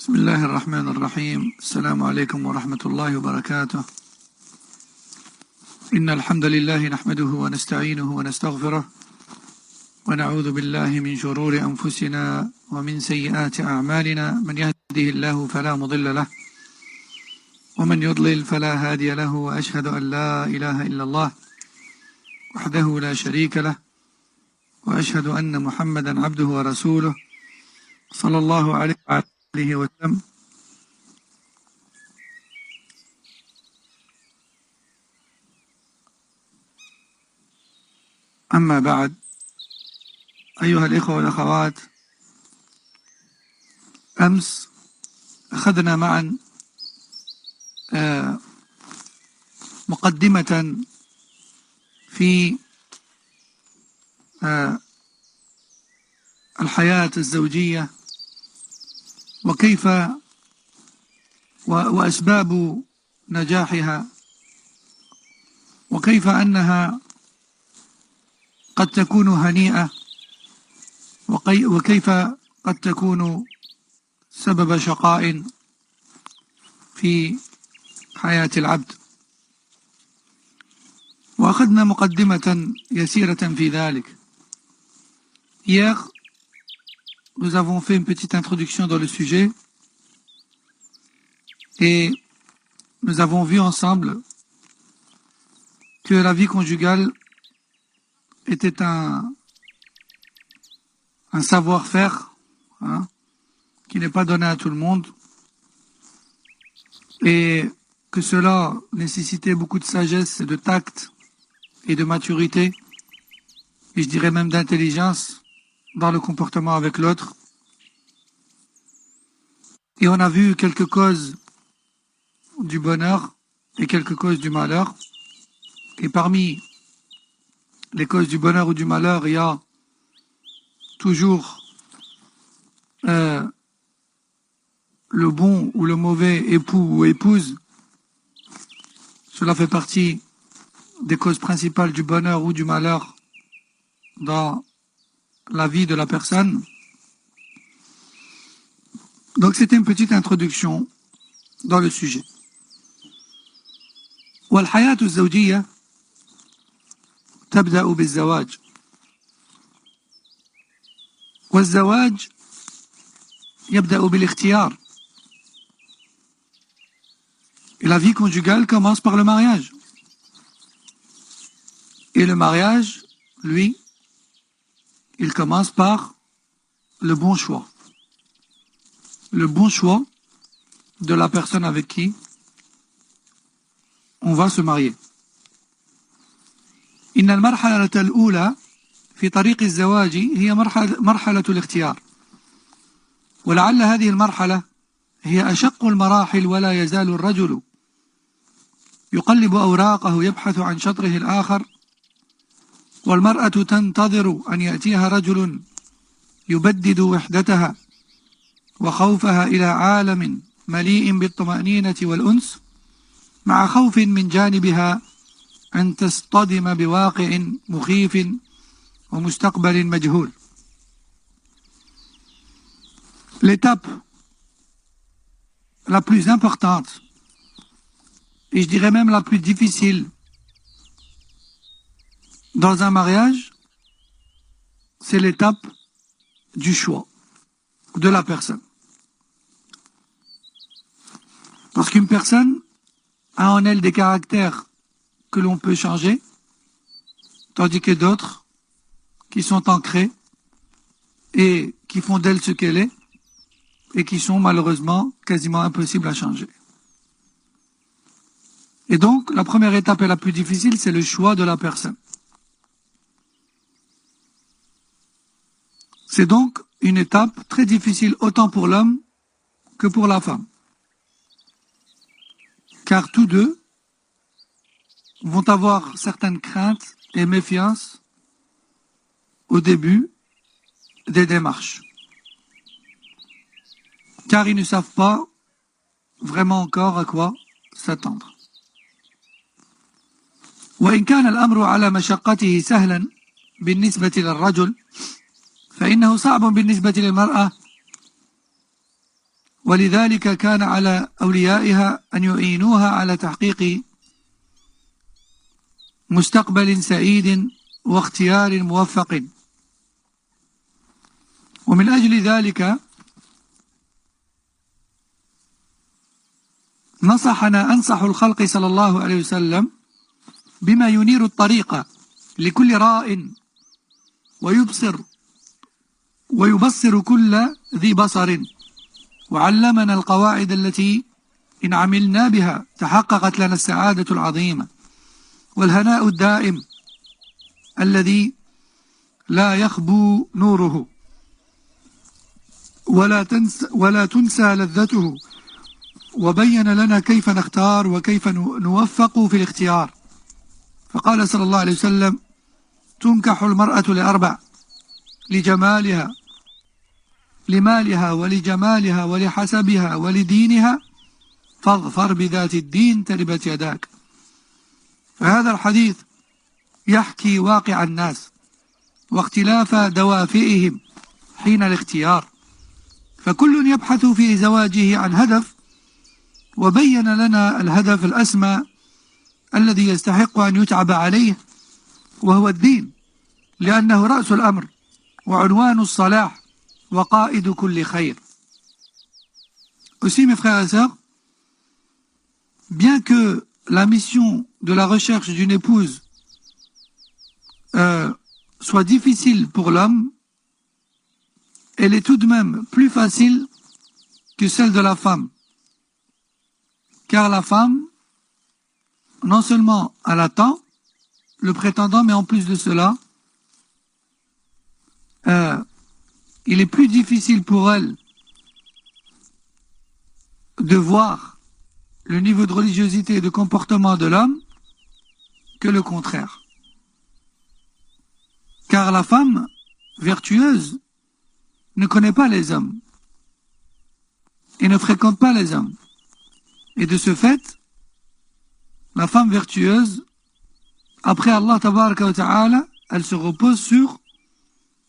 بسم الله الرحمن الرحيم. السلام عليكم ورحمة الله وبركاته. إن الحمد لله نحمده ونستعينه ونستغفره ونعوذ بالله من شرور أنفسنا ومن سيئات أعمالنا. من يهده الله فلا مضل له ومن يضلل فلا هادي له، وأشهد أن لا إله إلا الله وحده لا شريك له، وأشهد أن محمدا عبده ورسوله صلى الله عليه وسلم. أما بعد، أيها الإخوة والأخوات، أمس أخذنا معا مقدمة في الحياة الزوجية، وكيف وأسباب نجاحها، وكيف أنها قد تكون هنيئة، وكيف قد تكون سبب شقاء في حياة العبد. وأخذنا مقدمة يسيرة في ذلك. Hier, nous avons fait une petite introduction dans le sujet et nous avons vu ensemble que la vie conjugale était un savoir-faire qui n'est pas donné à tout le monde, et que cela nécessitait beaucoup de sagesse, de tact et de maturité, et je dirais même d'intelligence dans le comportement avec l'autre. Et on a vu quelques causes du bonheur et quelques causes du malheur. Et parmi les causes du bonheur ou du malheur, il y a toujours le bon ou le mauvais époux ou épouse. Cela fait partie des causes principales du bonheur ou du malheur dans la vie de la personne. Donc c'était une petite introduction dans le sujet. والحياة الزوجية تبدأ بالزواج، والزواج يبدأ بالاختيار. Et la vie conjugale commence par le mariage. Et le mariage, lui, il commence par le bon choix. Le bon choix de la personne avec qui on va se marier. إن المرحلة الأولى في طريق الزواج هي مرحلة الاختيار، ولعل هذه المرحلة هي أشق المراحل، ولا يزال الرجل يقلب أوراقه يبحث عن شطره الآخر، والمرأة تنتظر أن يأتيها رجل يبدد وحدتها وخوفها إلى عالم مليء بالطمأنينة والأنس، مع خوف من جانبها أن تصطدم بواقع مخيف ومستقبل مجهول. L'étape la plus importante, et je dirais même la plus difficile dans un mariage, c'est l'étape du choix de la personne. Parce qu'une personne a en elle des caractères que l'on peut changer, tandis que d'autres qui sont ancrés et qui font d'elle ce qu'elle est, et qui sont malheureusement quasiment impossibles à changer. Et donc, la première étape et la plus difficile, c'est le choix de la personne. C'est donc une étape très difficile autant pour l'homme que pour la femme. Car tous deux vont avoir certaines craintes et méfiances au début des démarches. Car ils ne savent pas vraiment encore à quoi s'attendre. وإن كان الأمر على مشقته سهلا بالنسبة للرجل، فإنه صعب بالنسبة للمرأة، ولذلك كان على أوليائها أن يعينوها على تحقيق مستقبل سعيد واختيار موفق. ومن أجل ذلك أنصح الخلق صلى الله عليه وسلم بما ينير الطريق لكل راء ويبصر كل ذي بصر، وعلمنا القواعد التي إن عملنا بها تحققت لنا السعادة العظيمة والهناء الدائم الذي لا يخبو نوره ولا تنسى لذته، وبين لنا كيف نختار وكيف نوفق في الاختيار. فقال صلى الله عليه وسلم: تنكح المرأة لأربع: لجمالها، لمالها، ولجمالها، ولحسبها، ولدينها، فاظفر بذات الدين تربت يداك. فهذا الحديث يحكي واقع الناس واختلاف دوافئهم حين الاختيار، فكل يبحث في زواجه عن هدف، وبين لنا الهدف الأسمى الذي يستحق أن يتعب عليه، وهو الدين، لأنه رأس الأمر وعنوان الصلاح وقائد كل خير. Aussi, mes frères et sœurs, bien que la mission de la recherche d'une épouse soit difficile pour l'homme, elle est tout de même plus facile que celle de la femme. Car la femme, non seulement elle attend le prétendant, mais en plus de cela, il est plus difficile pour elle de voir le niveau de religiosité et de comportement de l'homme que le contraire. Car la femme vertueuse ne connaît pas les hommes et ne fréquente pas les hommes. Et de ce fait, la femme vertueuse, après Allah tabaraka wa ta'ala, elle se repose sur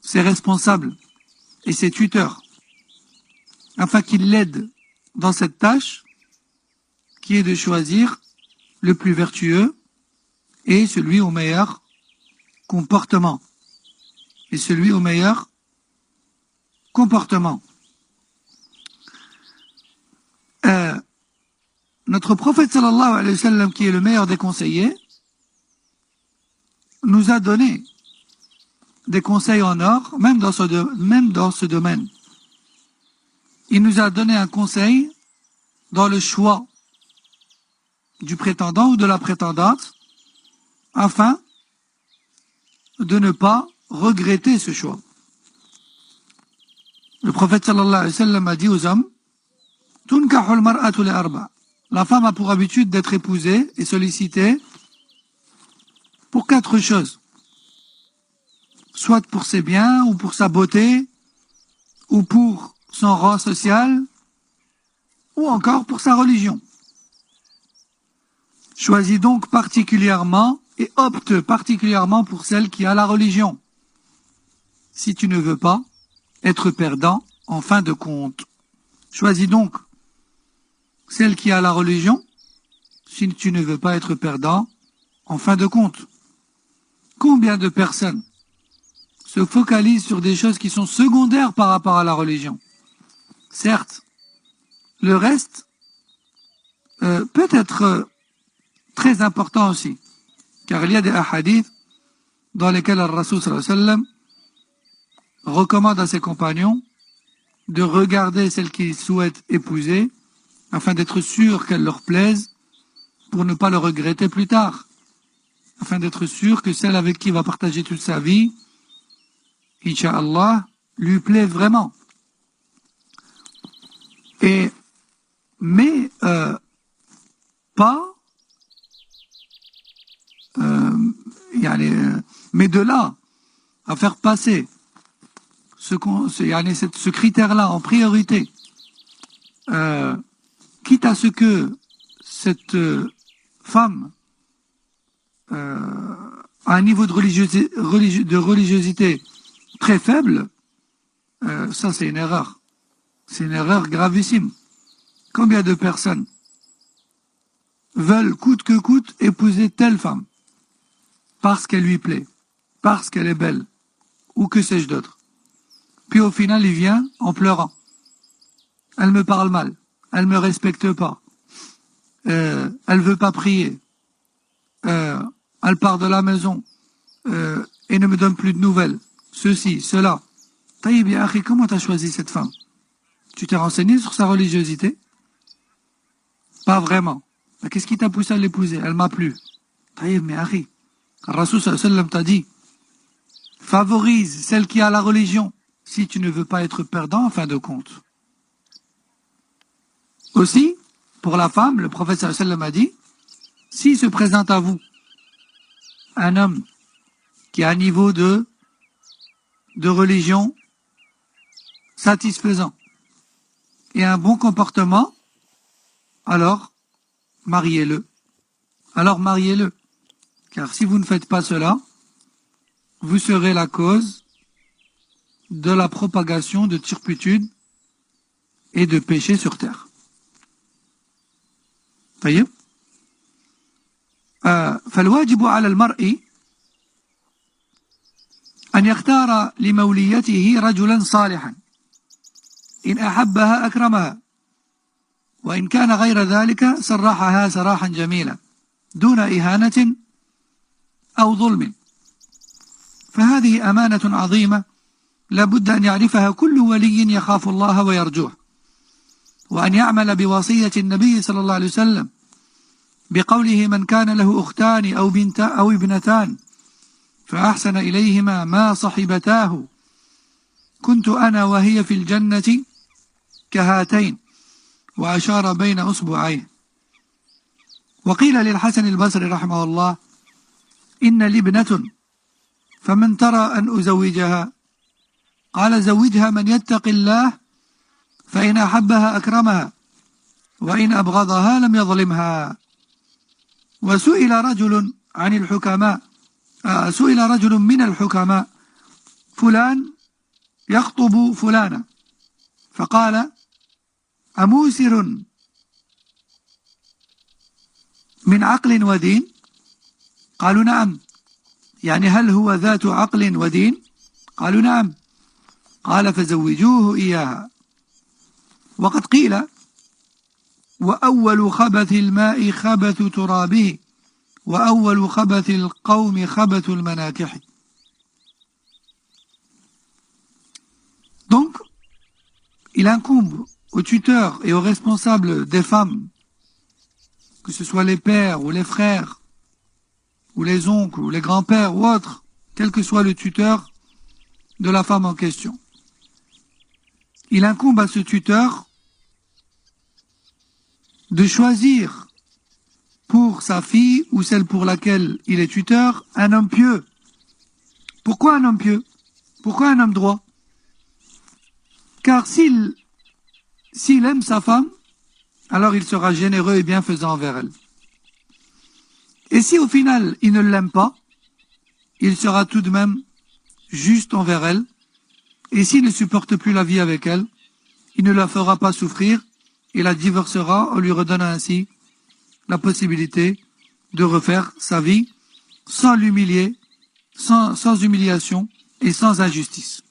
ses responsables et ses tuteurs, afin qu'ils l'aident dans cette tâche qui est de choisir le plus vertueux et celui au meilleur comportement. Et celui au meilleur comportement. Notre prophète sallallahu alayhi wa sallam, qui est le meilleur des conseillers, nous a donné des conseils en or, même dans ce domaine. Il nous a donné un conseil dans le choix du prétendant ou de la prétendante, afin de ne pas regretter ce choix. Le prophète sallallahu alayhi wa sallam a dit aux hommes: Tunkahul mar'atu li arba. La femme a pour habitude d'être épousée et sollicitée pour 4 choses. Soit pour ses biens, ou pour sa beauté, ou pour son rang social, ou encore pour sa religion. Choisis donc particulièrement et opte particulièrement pour celle qui a la religion, si tu ne veux pas être perdant en fin de compte. Choisis donc celle qui a la religion, si tu ne veux pas être perdant en fin de compte. Combien de personnes se focalisent sur des choses qui sont secondaires par rapport à la religion? Certes, le reste peut être très important aussi, car il y a des hadiths dans lesquels le Rasoul sallallahu alayhi wa sallam recommande à ses compagnons de regarder celles qu'ils souhaitent épouser afin d'être sûr qu'elle leur plaise pour ne pas le regretter plus tard, afin d'être sûr que celle avec qui il va partager toute sa vie, Inch'Allah, lui plaît vraiment. Mais de là à faire passer ce critère-là en priorité, quitte à ce que cette femme a un niveau de religiosité très faible, ça c'est une erreur. C'est une erreur gravissime. Combien de personnes veulent coûte que coûte épouser telle femme parce qu'elle lui plaît, parce qu'elle est belle, ou que sais-je d'autre. Puis au final, il vient en pleurant. Elle me parle mal, elle me respecte pas, elle veut pas prier, elle part de la maison et ne me donne plus de nouvelles. Ceci, cela. Taïb ya akhi, comment t'as choisi cette femme? Tu t'es renseigné sur sa religiosité? Pas vraiment. Qu'est-ce qui t'a poussé à l'épouser? Elle m'a plu. Taïb, mais akhi, Rasul sallallahu alayhi wa sallam t'a dit, favorise celle qui a la religion, si tu ne veux pas être perdant en fin de compte. Aussi, pour la femme, le prophète sallallahu alayhi wa sallam a dit, s'il se présente à vous un homme qui a un niveau de religion satisfaisant et un bon comportement, alors mariez-le. Alors mariez-le. Car si vous ne faites pas cela, vous serez la cause de la propagation de turpitude et de péché sur terre. طيب فالواجب على المرء أن يختار لموليته رجلا صالحا إن أحبها أكرمها وإن كان غير ذلك سرحها سراحا جميلا دون إهانة أو ظلم فهذه أمانة عظيمة لابد أن يعرفها كل ولي يخاف الله ويرجوه وأن يعمل بوصية النبي صلى الله عليه وسلم بقوله من كان له أختان أو ابنتان فأحسن إليهما ما صحبتاه كنت أنا وهي في الجنة كهاتين وأشار بين أصبعيه وقيل للحسن البصري رحمه الله إن لي ابنة فمن ترى أن أزوجها قال زوجها من يتق الله فإن أحبها أكرمها وإن أبغضها لم يظلمها وسئل رجل عن الحكماء سئل رجل من الحكماء فلان يخطب فلانا فقال أموسر من عقل ودين قالوا نعم يعني هل هو ذات عقل ودين قالوا نعم قال فزوجوه إياها وقد قيل وأول خبث الماء خبث ترابه وأول خبث القوم خبث المناكح. Donc, il incombe aux tuteurs et aux responsables des femmes, que ce soit les pères ou les frères, ou les oncles ou les grands-pères ou autres, quel que soit le tuteur de la femme en question. Il incombe à ce tuteur de choisir pour sa fille ou celle pour laquelle il est tuteur un homme pieux. Pourquoi un homme pieux? Pourquoi un homme droit? Car s'il aime sa femme, alors il sera généreux et bienfaisant envers elle. Et si au final il ne l'aime pas, il sera tout de même juste envers elle. Et s'il ne supporte plus la vie avec elle, il ne la fera pas souffrir et la divorcera en lui redonnant ainsi la possibilité de refaire sa vie sans l'humilier, sans humiliation et sans injustice.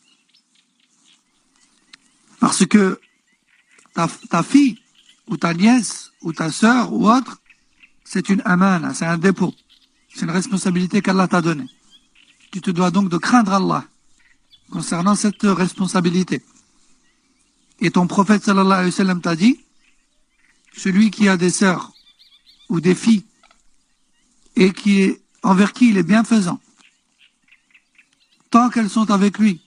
Parce que ta fille ou ta nièce ou ta sœur ou autre, c'est une amana, c'est un dépôt, c'est une responsabilité qu'Allah t'a donnée. Tu te dois donc de craindre Allah concernant cette responsabilité. Et ton prophète sallallahu alayhi wa sallam t'a dit, celui qui a des sœurs ou des filles et envers qui il est bienfaisant, tant qu'elles sont avec lui,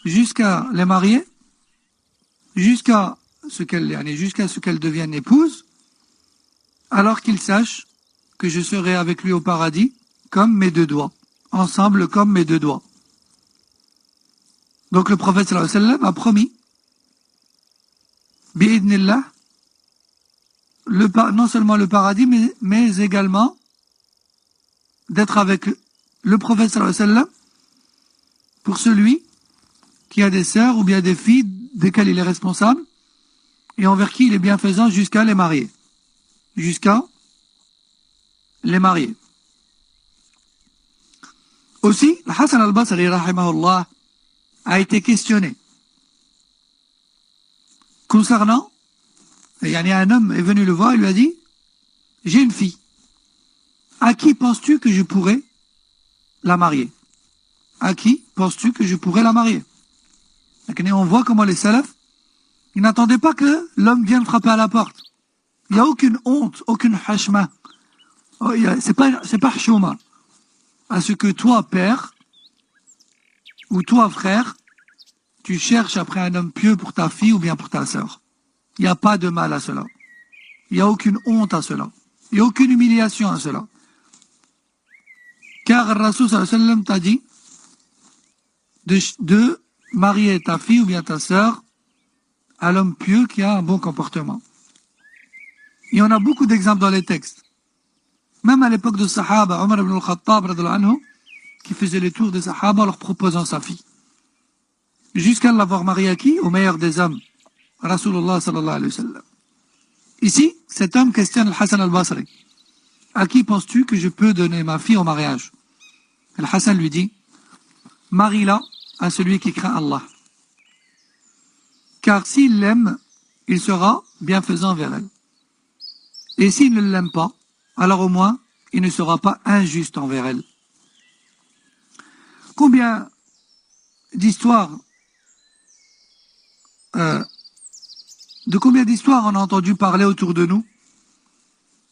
jusqu'à les marier, jusqu'à ce qu'elles deviennent épouses, alors qu'il sache que je serai avec lui au paradis comme mes deux doigts, ensemble comme mes deux doigts. Donc le prophète sallallahu alayhi wa sallam a promis, bi'idnillah, non seulement le paradis, mais également d'être avec le prophète sallallahu alayhi wa sallam pour celui qui a des sœurs ou bien des filles desquelles il est responsable, et envers qui il est bienfaisant jusqu'à les marier. Jusqu'à les marier. Aussi, Hassan al-Basri, rahimahullah, a été questionné concernant, un homme est venu le voir et lui a dit, j'ai une fille, à qui penses-tu que je pourrais la marier? À qui penses-tu que je pourrais la marier? Et on voit comment les salafs, ils n'attendaient pas que l'homme vienne frapper à la porte. Il n'y a aucune honte, aucune hashma. C'est pas chouma. À ce que toi, père, ou toi, frère, tu cherches après un homme pieux pour ta fille ou bien pour ta sœur. Il n'y a pas de mal à cela. Il n'y a aucune honte à cela. Il n'y a aucune humiliation à cela. Car Rasul sallallahu alayhi wa sallam t'a dit de marier ta fille ou bien ta sœur à l'homme pieux qui a un bon comportement. Il y en a beaucoup d'exemples dans les textes. Même à l'époque de Sahaba, Omar ibn al-Khattab, qui faisait les tours des Sahaba en leur proposant sa fille. Jusqu'à l'avoir mariée à qui? Au meilleur des hommes, Rasulullah sallallahu alayhi wa sallam. Ici, cet homme questionne Hassan al-Basri. À qui penses-tu que je peux donner ma fille au mariage? Et Hassan lui dit, marie-la à celui qui craint Allah. Car s'il l'aime, il sera bienfaisant envers elle. Et s'il ne l'aime pas, alors au moins, il ne sera pas injuste envers elle. Combien d'histoires on a entendu parler autour de nous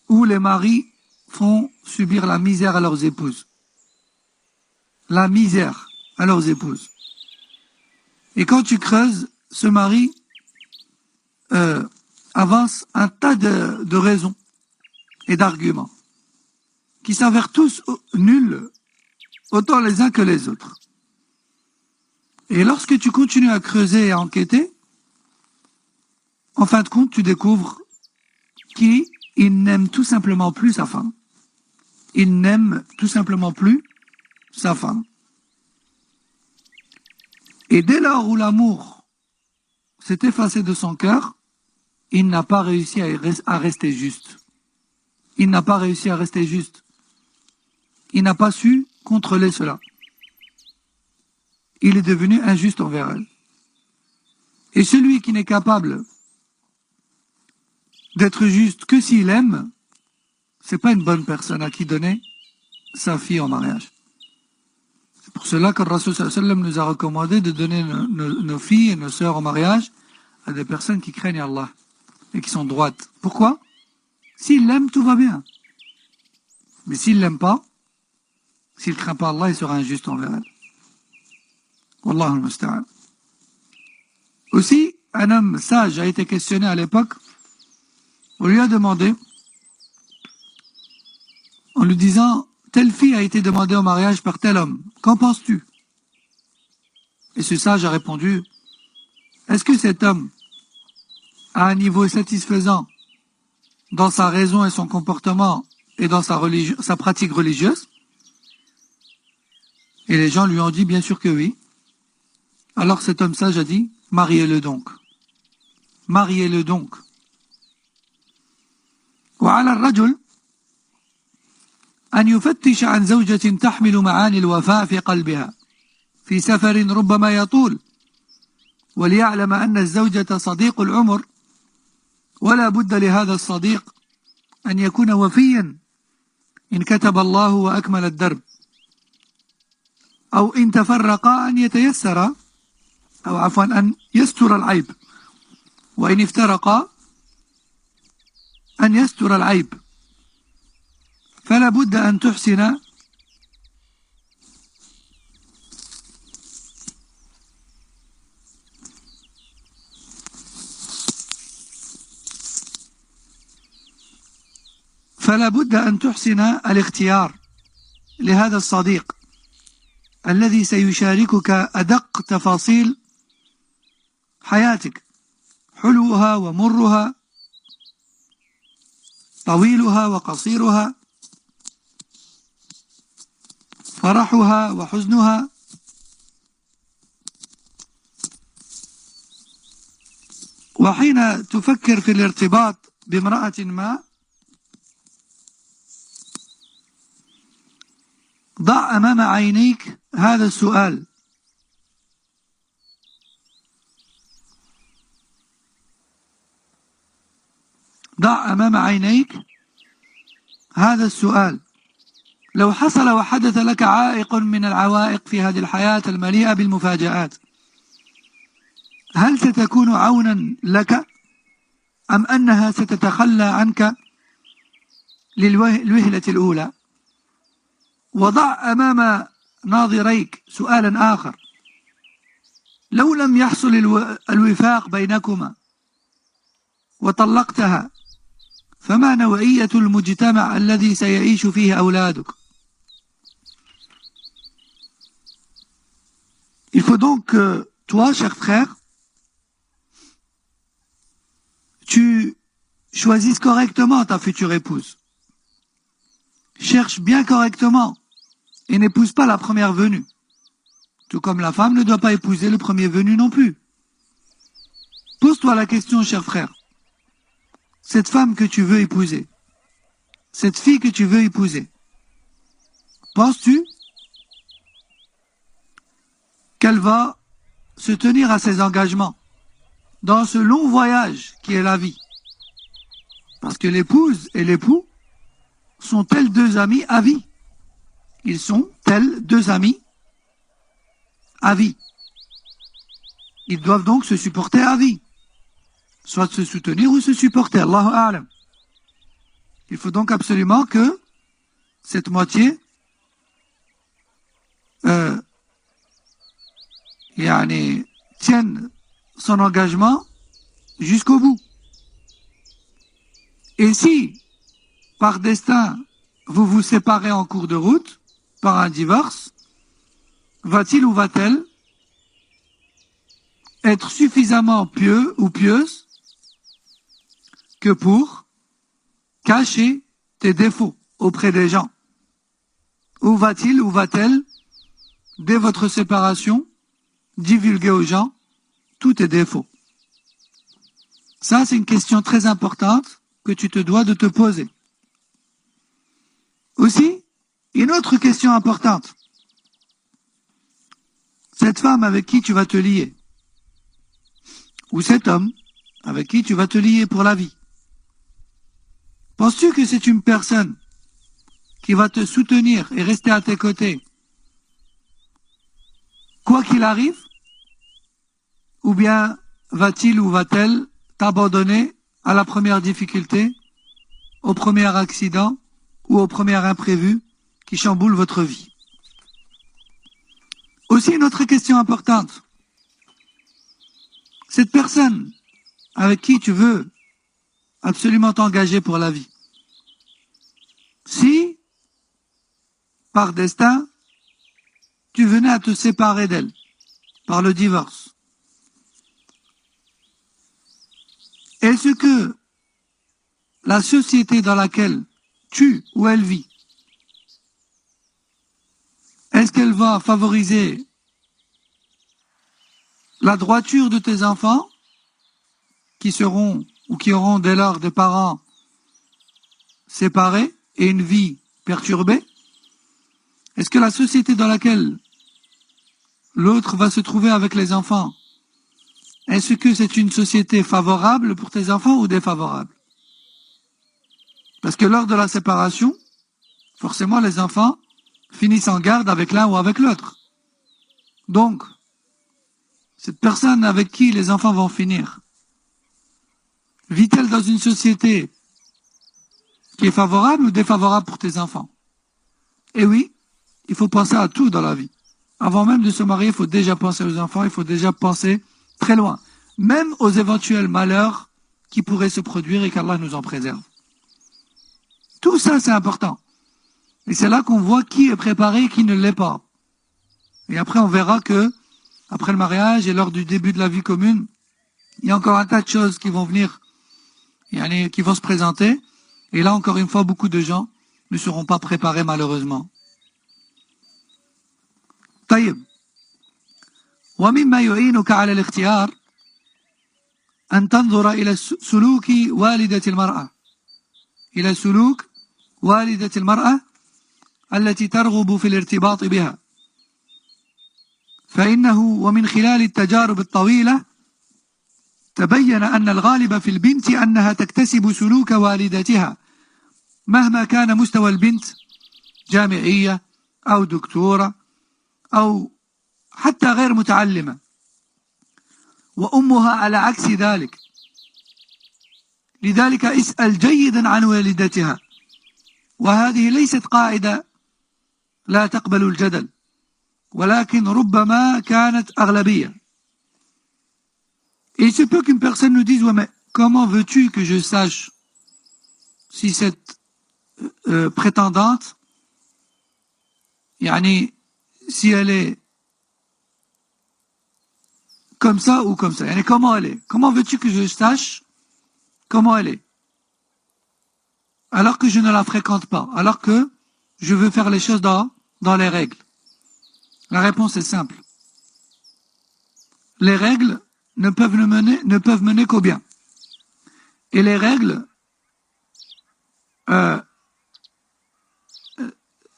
où les maris font subir la misère à leurs épouses. La misère à leurs épouses. Et quand tu creuses, ce mari avance un tas de raisons et d'arguments qui s'avèrent tous nuls, autant les uns que les autres. Et lorsque tu continues à creuser et à enquêter, en fin de compte, tu découvres qu'il n'aime tout simplement plus sa femme. Il n'aime tout simplement plus sa femme. Et dès lors où l'amour s'est effacé de son cœur, il n'a pas réussi à rester juste. Il n'a pas réussi à rester juste. Il n'a pas su contrôler cela. Il est devenu injuste envers elle. Et celui qui n'est capable d'être juste que s'il aime, c'est pas une bonne personne à qui donner sa fille en mariage. C'est pour cela que le Rasul sallallahu alayhi wa sallam nous a recommandé de donner nos filles et nos sœurs en mariage à des personnes qui craignent Allah et qui sont droites. Pourquoi? S'il l'aime, tout va bien. Mais s'il l'aime pas, s'il ne craint pas Allah, il sera injuste envers elle. Wallahu al-musta'an. Aussi, un homme sage a été questionné à l'époque. On lui a demandé, en lui disant, telle fille a été demandée au mariage par tel homme. Qu'en penses-tu? Et ce sage a répondu, est-ce que cet homme a un niveau satisfaisant dans sa raison et son comportement et dans sa pratique religieuse? Et les gens lui ont dit, bien sûr que oui. Alors cet homme sage a dit, mariez-le donc. Mariez-le donc. وعلى الرجل أن يفتش عن زوجة تحمل معاني الوفاء في قلبها في سفر ربما يطول وليعلم أن الزوجة صديق العمر ولا بد لهذا الصديق أن يكون وفيا إن كتب الله وأكمل الدرب أو إن تفرقا أن يتيسر أو عفوا أن يستر العيب وإن افترقا أن يستر العيب فلا بد أن تحسن الاختيار لهذا الصديق الذي سيشاركك أدق تفاصيل حياتك حلوها ومرها طويلها وقصيرها فرحها وحزنها وحين تفكر في الارتباط بامرأة ما ضع أمام عينيك هذا السؤال: ضع أمام عينيك هذا السؤال: لو حصل وحدث لك عائق من العوائق في هذه الحياة المليئة بالمفاجآت، هل ستكون عونا لك أم أنها ستتخلى عنك للوهلة الأولى؟ وضع أمام ناظريك سؤالا آخر: لو لم يحصل الوفاق بينكما وطلقتها، فما نوعية المجتمع الذي سيعيش فيه أولادك؟ Il faut donc que toi, cher frère, tu choisisses correctement ta future épouse. Cherche bien correctement et n'épouse pas la première venue. Tout comme la femme ne doit pas épouser le premier venu non plus. Pose-toi la question, cher frère. Cette femme que tu veux épouser, cette fille que tu veux épouser, penses-tu qu'elle va se tenir à ses engagements dans ce long voyage qui est la vie? Parce que l'épouse et l'époux sont tels deux amis à vie. Ils sont tels deux amis à vie. Ils doivent donc se supporter à vie. Soit se soutenir ou se supporter. Allahu A'lam. Il faut donc absolument que cette moitié tienne son engagement jusqu'au bout. Et si, par destin, vous vous séparez en cours de route, par un divorce, va-t-il ou va-t-elle être suffisamment pieux ou pieuse que pour cacher tes défauts auprès des gens? Ou va-t-il ou va-t-elle, dès votre séparation, divulguer aux gens tous tes défauts? Ça, c'est une question très importante que tu te dois de te poser. Aussi, une autre question importante. Cette femme avec qui tu vas te lier, ou cet homme avec qui tu vas te lier pour la vie, penses-tu que c'est une personne qui va te soutenir et rester à tes côtés, quoi qu'il arrive? Ou bien va-t-il ou va-t-elle t'abandonner à la première difficulté, au premier accident ou au premier imprévu qui chamboule votre vie? Aussi une autre question importante. Cette personne avec qui tu veux absolument t'engager pour la vie, si, par destin, tu venais à te séparer d'elle, par le divorce, est-ce que la société dans laquelle tu ou elle vit, est-ce qu'elle va favoriser la droiture de tes enfants, qui seront ou qui auront dès lors des parents séparés et une vie perturbée? Est-ce que la société dans laquelle l'autre va se trouver avec les enfants, est-ce que c'est une société favorable pour tes enfants ou défavorable? Parce que lors de la séparation, forcément les enfants finissent en garde avec l'un ou avec l'autre. Donc, cette personne avec qui les enfants vont finir, vit-elle dans une société qui est favorable ou défavorable pour tes enfants? Et oui, il faut penser à tout dans la vie. Avant même de se marier, il faut déjà penser aux enfants, il faut déjà penser très loin, même aux éventuels malheurs qui pourraient se produire et qu'Allah nous en préserve. Tout ça, c'est important. Et c'est là qu'on voit qui est préparé et qui ne l'est pas. Et après, on verra que, après le mariage et lors du début de la vie commune, il y a encore un tas de choses qui vont venir, qui vont se présenter. Et là, encore une fois, beaucoup de gens ne seront pas préparés malheureusement. طيب ومما يعينك على الاختيار أن تنظر إلى سلوك والدة المرأة، إلى سلوك والدة المرأة التي ترغب في الارتباط بها، فإنه ومن خلال التجارب الطويلة تبين أن الغالب في البنت أنها تكتسب سلوك والدتها مهما كان مستوى البنت، جامعية أو دكتورة أو حتى غير متعلمة، وأمها على عكس ذلك. لذلك اسأل جيدا عن والدتها، وهذه leyset قاعدة لا تقبل الجدل، ولكن ربما كانت أغلبية. Et il se peut qu'une personne nous dise, ouais, mais comment veux-tu que je sache si cette prétendante, yani, si elle est comme ça ou comme ça, yani, comment elle est? Comment veux-tu que je sache comment elle est? Alors que je ne la fréquente pas, alors que je veux faire les choses dans les règles. La réponse est simple. Les règles ne peuvent mener qu'au bien. Et les règles,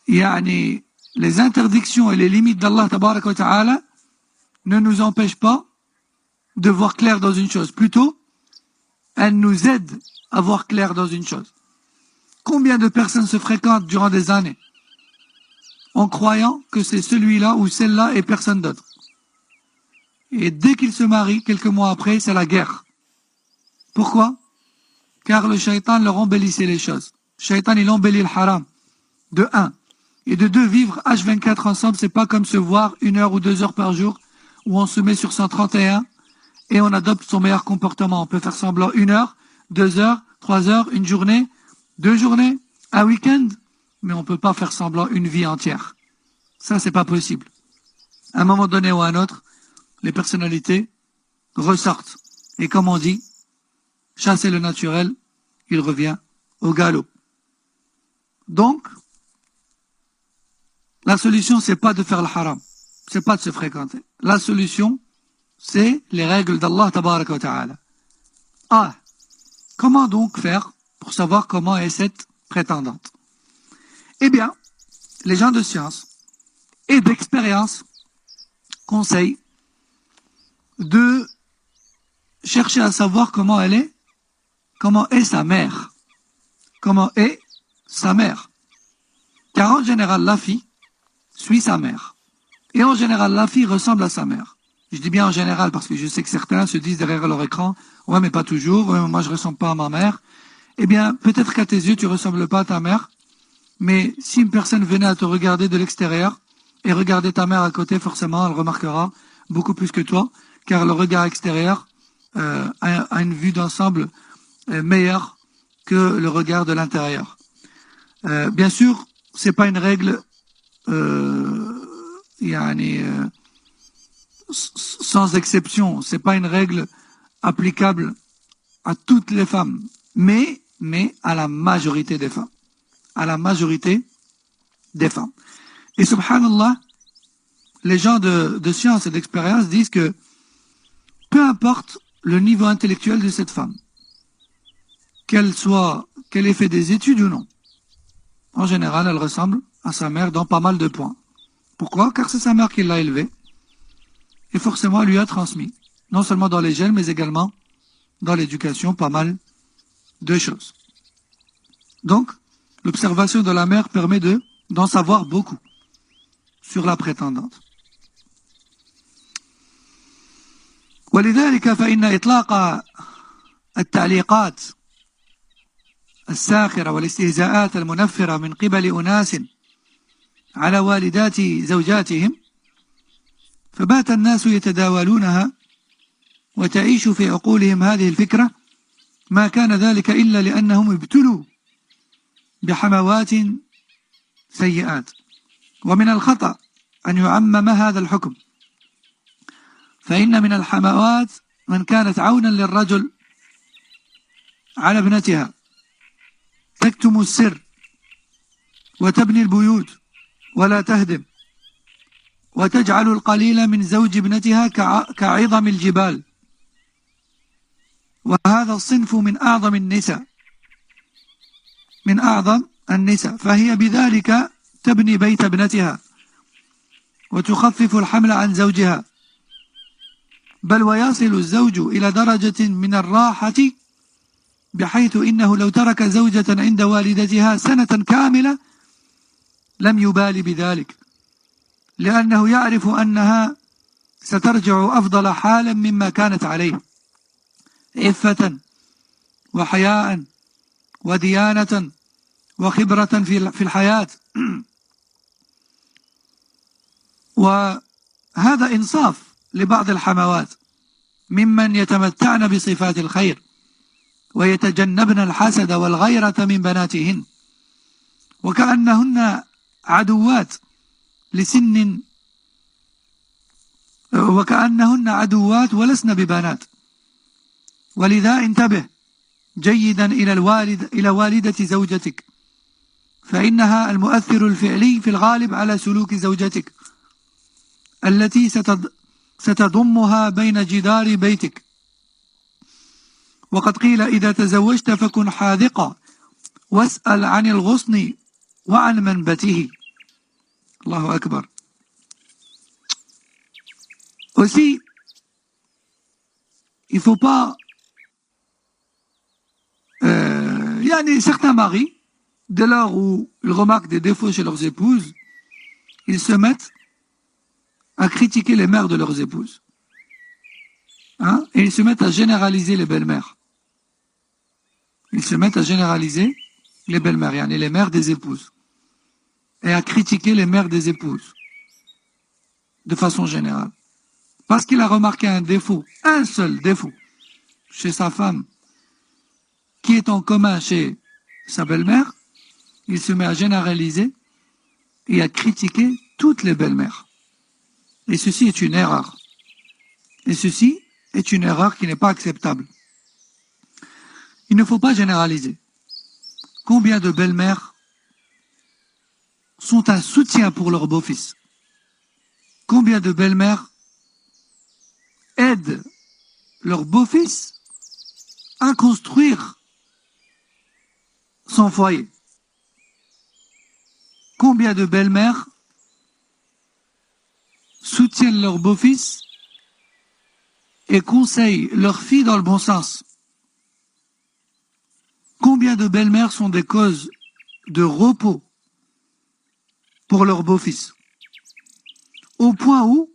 yani, les interdictions et les limites d'Allah tabaraka wa ta'ala ne nous empêchent pas de voir clair dans une chose. Plutôt, elles nous aident à voir clair dans une chose. Combien de personnes se fréquentent durant des années en croyant que c'est celui-là ou celle-là et personne d'autre? Et dès qu'ils se marient, quelques mois après, c'est la guerre. Pourquoi? Car le shaitan leur embellissait les choses. Le shaitan, il embellit le haram. De 1. Et de 2, vivre H24 ensemble, c'est pas comme se voir 1 heure ou 2 heures par jour, où on se met sur 131 et on adopte son meilleur comportement. On peut faire semblant 1 heure, 2 heures, 3 heures, une journée, 2 journées, un week-end, mais on peut pas faire semblant une vie entière. Ça, c'est pas possible. À un moment donné ou à un autre, les personnalités ressortent. Et comme on dit, chasser le naturel, il revient au galop. Donc, la solution, c'est pas de faire le haram. C'est pas de se fréquenter. La solution, c'est les règles d'Allah tabaraka wa ta'ala. Ah, comment donc faire pour savoir comment est cette prétendante? Eh bien, les gens de science et d'expérience conseillent de chercher à savoir comment est sa mère. Comment est sa mère. Car en général, la fille suit sa mère. Et en général, la fille ressemble à sa mère. Je dis bien en général parce que je sais que certains se disent derrière leur écran, ouais mais pas toujours, ouais, moi je ressemble pas à ma mère. Eh bien, peut-être qu'à tes yeux, tu ressembles pas à ta mère, mais si une personne venait à te regarder de l'extérieur et regarder ta mère à côté, forcément, elle remarquera beaucoup plus que toi, car le regard extérieur a une vue d'ensemble meilleure que le regard de l'intérieur. Bien sûr, c'est pas une règle sans exception, c'est pas une règle applicable à toutes les femmes, mais à la majorité des femmes. À la majorité des femmes. Et subhanallah, les gens de science et d'expérience disent que peu importe le niveau intellectuel de cette femme, qu'elle ait fait des études ou non, en général, elle ressemble à sa mère dans pas mal de points. Pourquoi? Car c'est sa mère qui l'a élevée et forcément elle lui a transmis, non seulement dans les gènes, mais également dans l'éducation, pas mal de choses. Donc, l'observation de la mère permet d'en savoir beaucoup sur la prétendante. ولذلك فإن إطلاق التعليقات الساخرة والاستهزاءات المنفرة من قبل أناس على والدات زوجاتهم فبات الناس يتداولونها وتعيش في عقولهم هذه الفكرة ما كان ذلك إلا لأنهم ابتلوا بحموات سيئات. ومن الخطأ أن يعمم هذا الحكم، فإن من الحموات من كانت عونا للرجل على ابنتها تكتم السر وتبني البيوت ولا تهدم وتجعل القليل من زوج ابنتها كعظم الجبال. وهذا الصنف من أعظم النساء، من أعظم النساء، فهي بذلك تبني بيت ابنتها وتخفف الحمل عن زوجها، بل ويصل الزوج إلى درجة من الراحة بحيث إنه لو ترك زوجة عند والدتها سنة كاملة لم يبالي بذلك، لأنه يعرف أنها سترجع أفضل حالا مما كانت عليه، عفة وحياء وديانة وخبرة في الحياة. وهذا إنصاف لبعض الحموات ممن يتمتعن بصفات الخير ويتجنبن الحسد والغيرة من بناتهن، وكأنهن عدوات لسن، وكأنهن عدوات ولسن ببنات. ولذا انتبه جيدا إلى والدة زوجتك، فإنها المؤثر الفعلي في الغالب على سلوك زوجتك التي ستضمها بين جدار بيتك. وقد قيل إذا تزوجت فكن حاذقا واسأل عن الغصن وعن منبته. الله أكبر. Aussi, il ne faut pas... Il y a certains maris, dès lors où ils remarquent des défauts chez leurs épouses, ils se mettent à critiquer les mères de leurs épouses. Hein? Et ils se mettent à généraliser les belles-mères. Ils se mettent à généraliser les belles-mères, yani les mères des épouses. Et à critiquer les mères des épouses. De façon générale. Parce qu'il a remarqué un défaut, un seul défaut, chez sa femme, qui est en commun chez sa belle-mère, il se met à généraliser et à critiquer toutes les belles-mères. Et ceci est une erreur. Et ceci est une erreur qui n'est pas acceptable. Il ne faut pas généraliser. Combien de belles-mères sont un soutien pour leur beau-fils? Combien de belles-mères aident leur beau-fils à construire son foyer? Combien de belles-mères soutiennent leur beau-fils et conseillent leur fille dans le bon sens? Combien de belles-mères sont des causes de repos pour leur beau-fils? Au point où,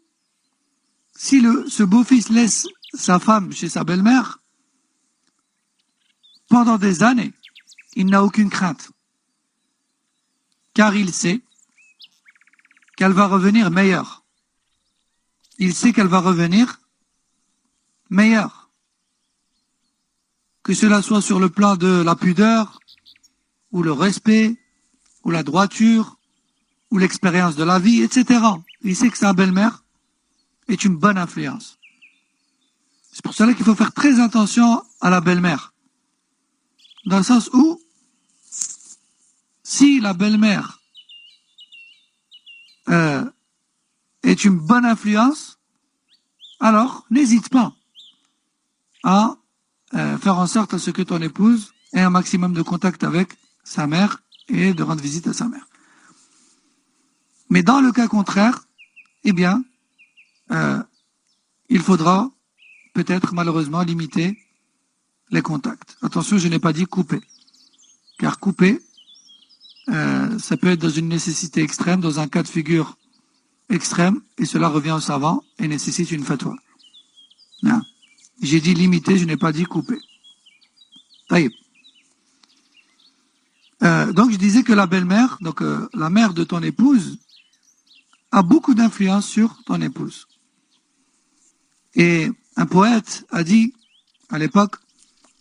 si ce beau-fils laisse sa femme chez sa belle-mère, pendant des années, il n'a aucune crainte. Car il sait qu'elle va revenir meilleure. Il sait qu'elle va revenir meilleure. Que cela soit sur le plan de la pudeur, ou le respect, ou la droiture, ou l'expérience de la vie, etc. Il sait que sa belle-mère est une bonne influence. C'est pour cela qu'il faut faire très attention à la belle-mère. Dans le sens où, si la belle-mère est une bonne influence, alors n'hésite pas à faire en sorte à ce que ton épouse ait un maximum de contact avec sa mère et de rendre visite à sa mère. Mais dans le cas contraire, eh bien, il faudra peut-être malheureusement limiter les contacts. Attention, je n'ai pas dit couper. Car couper, ça peut être dans une nécessité extrême, dans un cas de figure extrême, et cela revient au savant et nécessite une fatwa. Non. J'ai dit limiter, je n'ai pas dit couper. Donc je disais que la belle-mère, donc la mère de ton épouse, a beaucoup d'influence sur ton épouse. Et un poète a dit, à l'époque,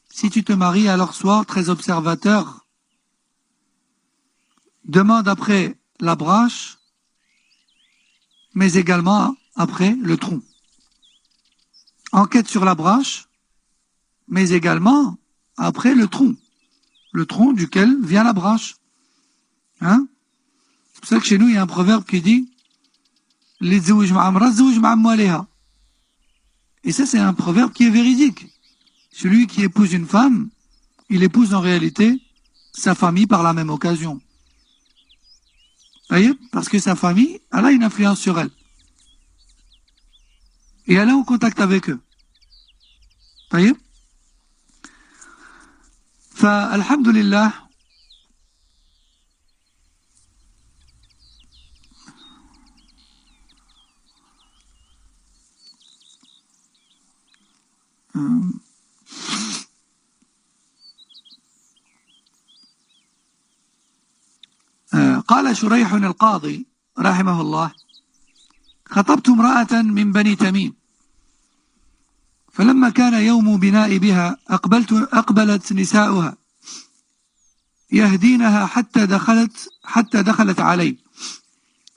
si tu te maries, alors sois très observateur. Demande après la branche, mais également après le tronc. Enquête sur la branche, mais également après le tronc duquel vient la branche. Hein? C'est pour ça que chez nous, il y a un proverbe qui dit et ça, c'est un proverbe qui est véridique. Celui qui épouse une femme, il épouse en réalité sa famille par la même occasion. Vous voyez? Parce que sa famille, elle a une influence sur elle. Et elle est en contact avec eux. Vous voyez? فالحمد لله قال شريح القاضي رحمه الله: خطبت امرأة من بني تميم، فلما كان يوم بناء بها أقبلت نساؤها يهدينها حتى دخلت علي،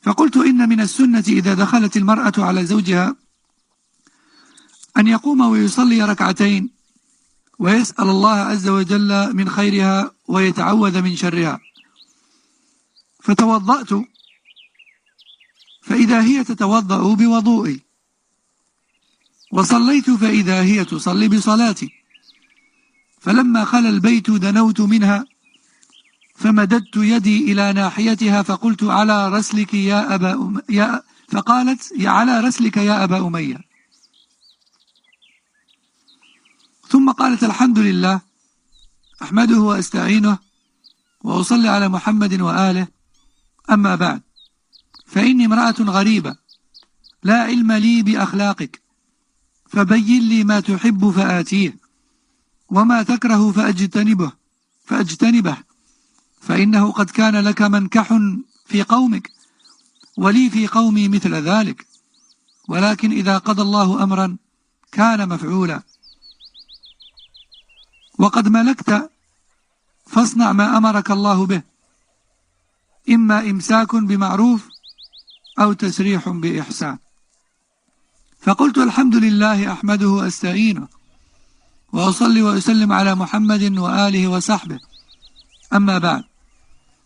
فقلت: إن من السنة إذا دخلت المرأة على زوجها أن يقوم ويصلي ركعتين ويسأل الله عز وجل من خيرها ويتعوذ من شرها. فتوضأت فإذا هي تتوضأ بوضوئي، وصليت فإذا هي تصلي بصلاتي، فلما خلا البيت دنوت منها فمددت يدي إلى ناحيتها فقلت: على رسلك يا أبا فقالت: على رسلك يا أبا أمية. ثم قالت: الحمد لله أحمده وأستعينه وأصلي على محمد وآله، أما بعد، فإني امرأة غريبة لا علم لي بأخلاقك، فبين لي ما تحب فآتيه، وما تكره فأجتنبه، فإنه قد كان لك منكح في قومك، ولي في قومي مثل ذلك، ولكن إذا قضى الله أمرا كان مفعولا، وقد ملكت فاصنع ما أمرك الله به، إما إمساك بمعروف أو تسريح بإحسان. فقلت: الحمد لله أحمده وأستعينه وأصلي وأسلم على محمد وآله وصحبه، أما بعد،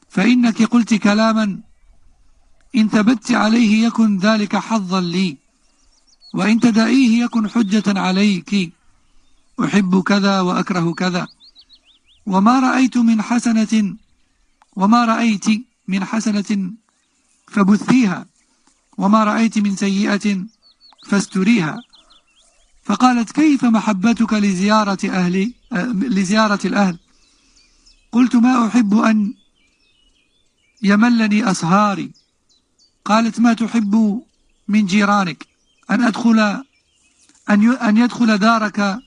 فإنك قلت كلاما إن ثبت عليه يكن ذلك حظا لي، وإن تدعيه يكن حجة عليك، أحب كذا وأكره كذا، وما رأيت من حسنة فبثيها، وما رأيت من سيئة فاستريها. فقالت: كيف محبتك لزيارة الأهل؟ قلت: ما أحب أن يملني أصهاري. قالت: ما تحب من جيرانك؟ أن يدخل دارك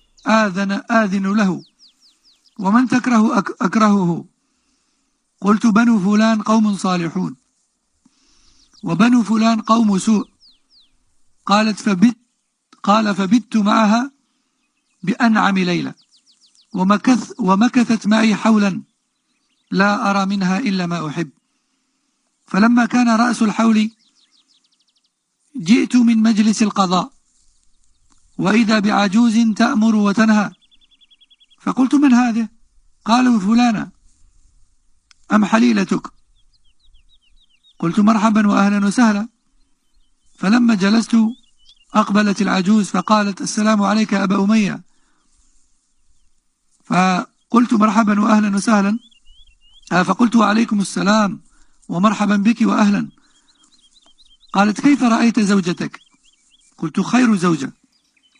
آذن له، ومن تكره أكرهه. قلت: بنو فلان قوم صالحون، وبنو فلان قوم سوء. فبت معها بأنعم ليلة، ومكثت معي حولا لا أرى منها إلا ما أحب. فلما كان رأس الحول جئت من مجلس القضاء، وإذا بعجوز تأمر وتنهى، فقلت: من هذه؟ قالوا: فلانة. أم حليلتك؟ قلت: مرحبا وأهلا وسهلا. فلما جلست أقبلت العجوز فقالت: السلام عليك يا أبا أمية. فقلت: مرحبا وأهلا وسهلا. فقلت: وعليكم السلام ومرحبا بك وأهلا. قالت: كيف رأيت زوجتك؟ قلت: خير زوجة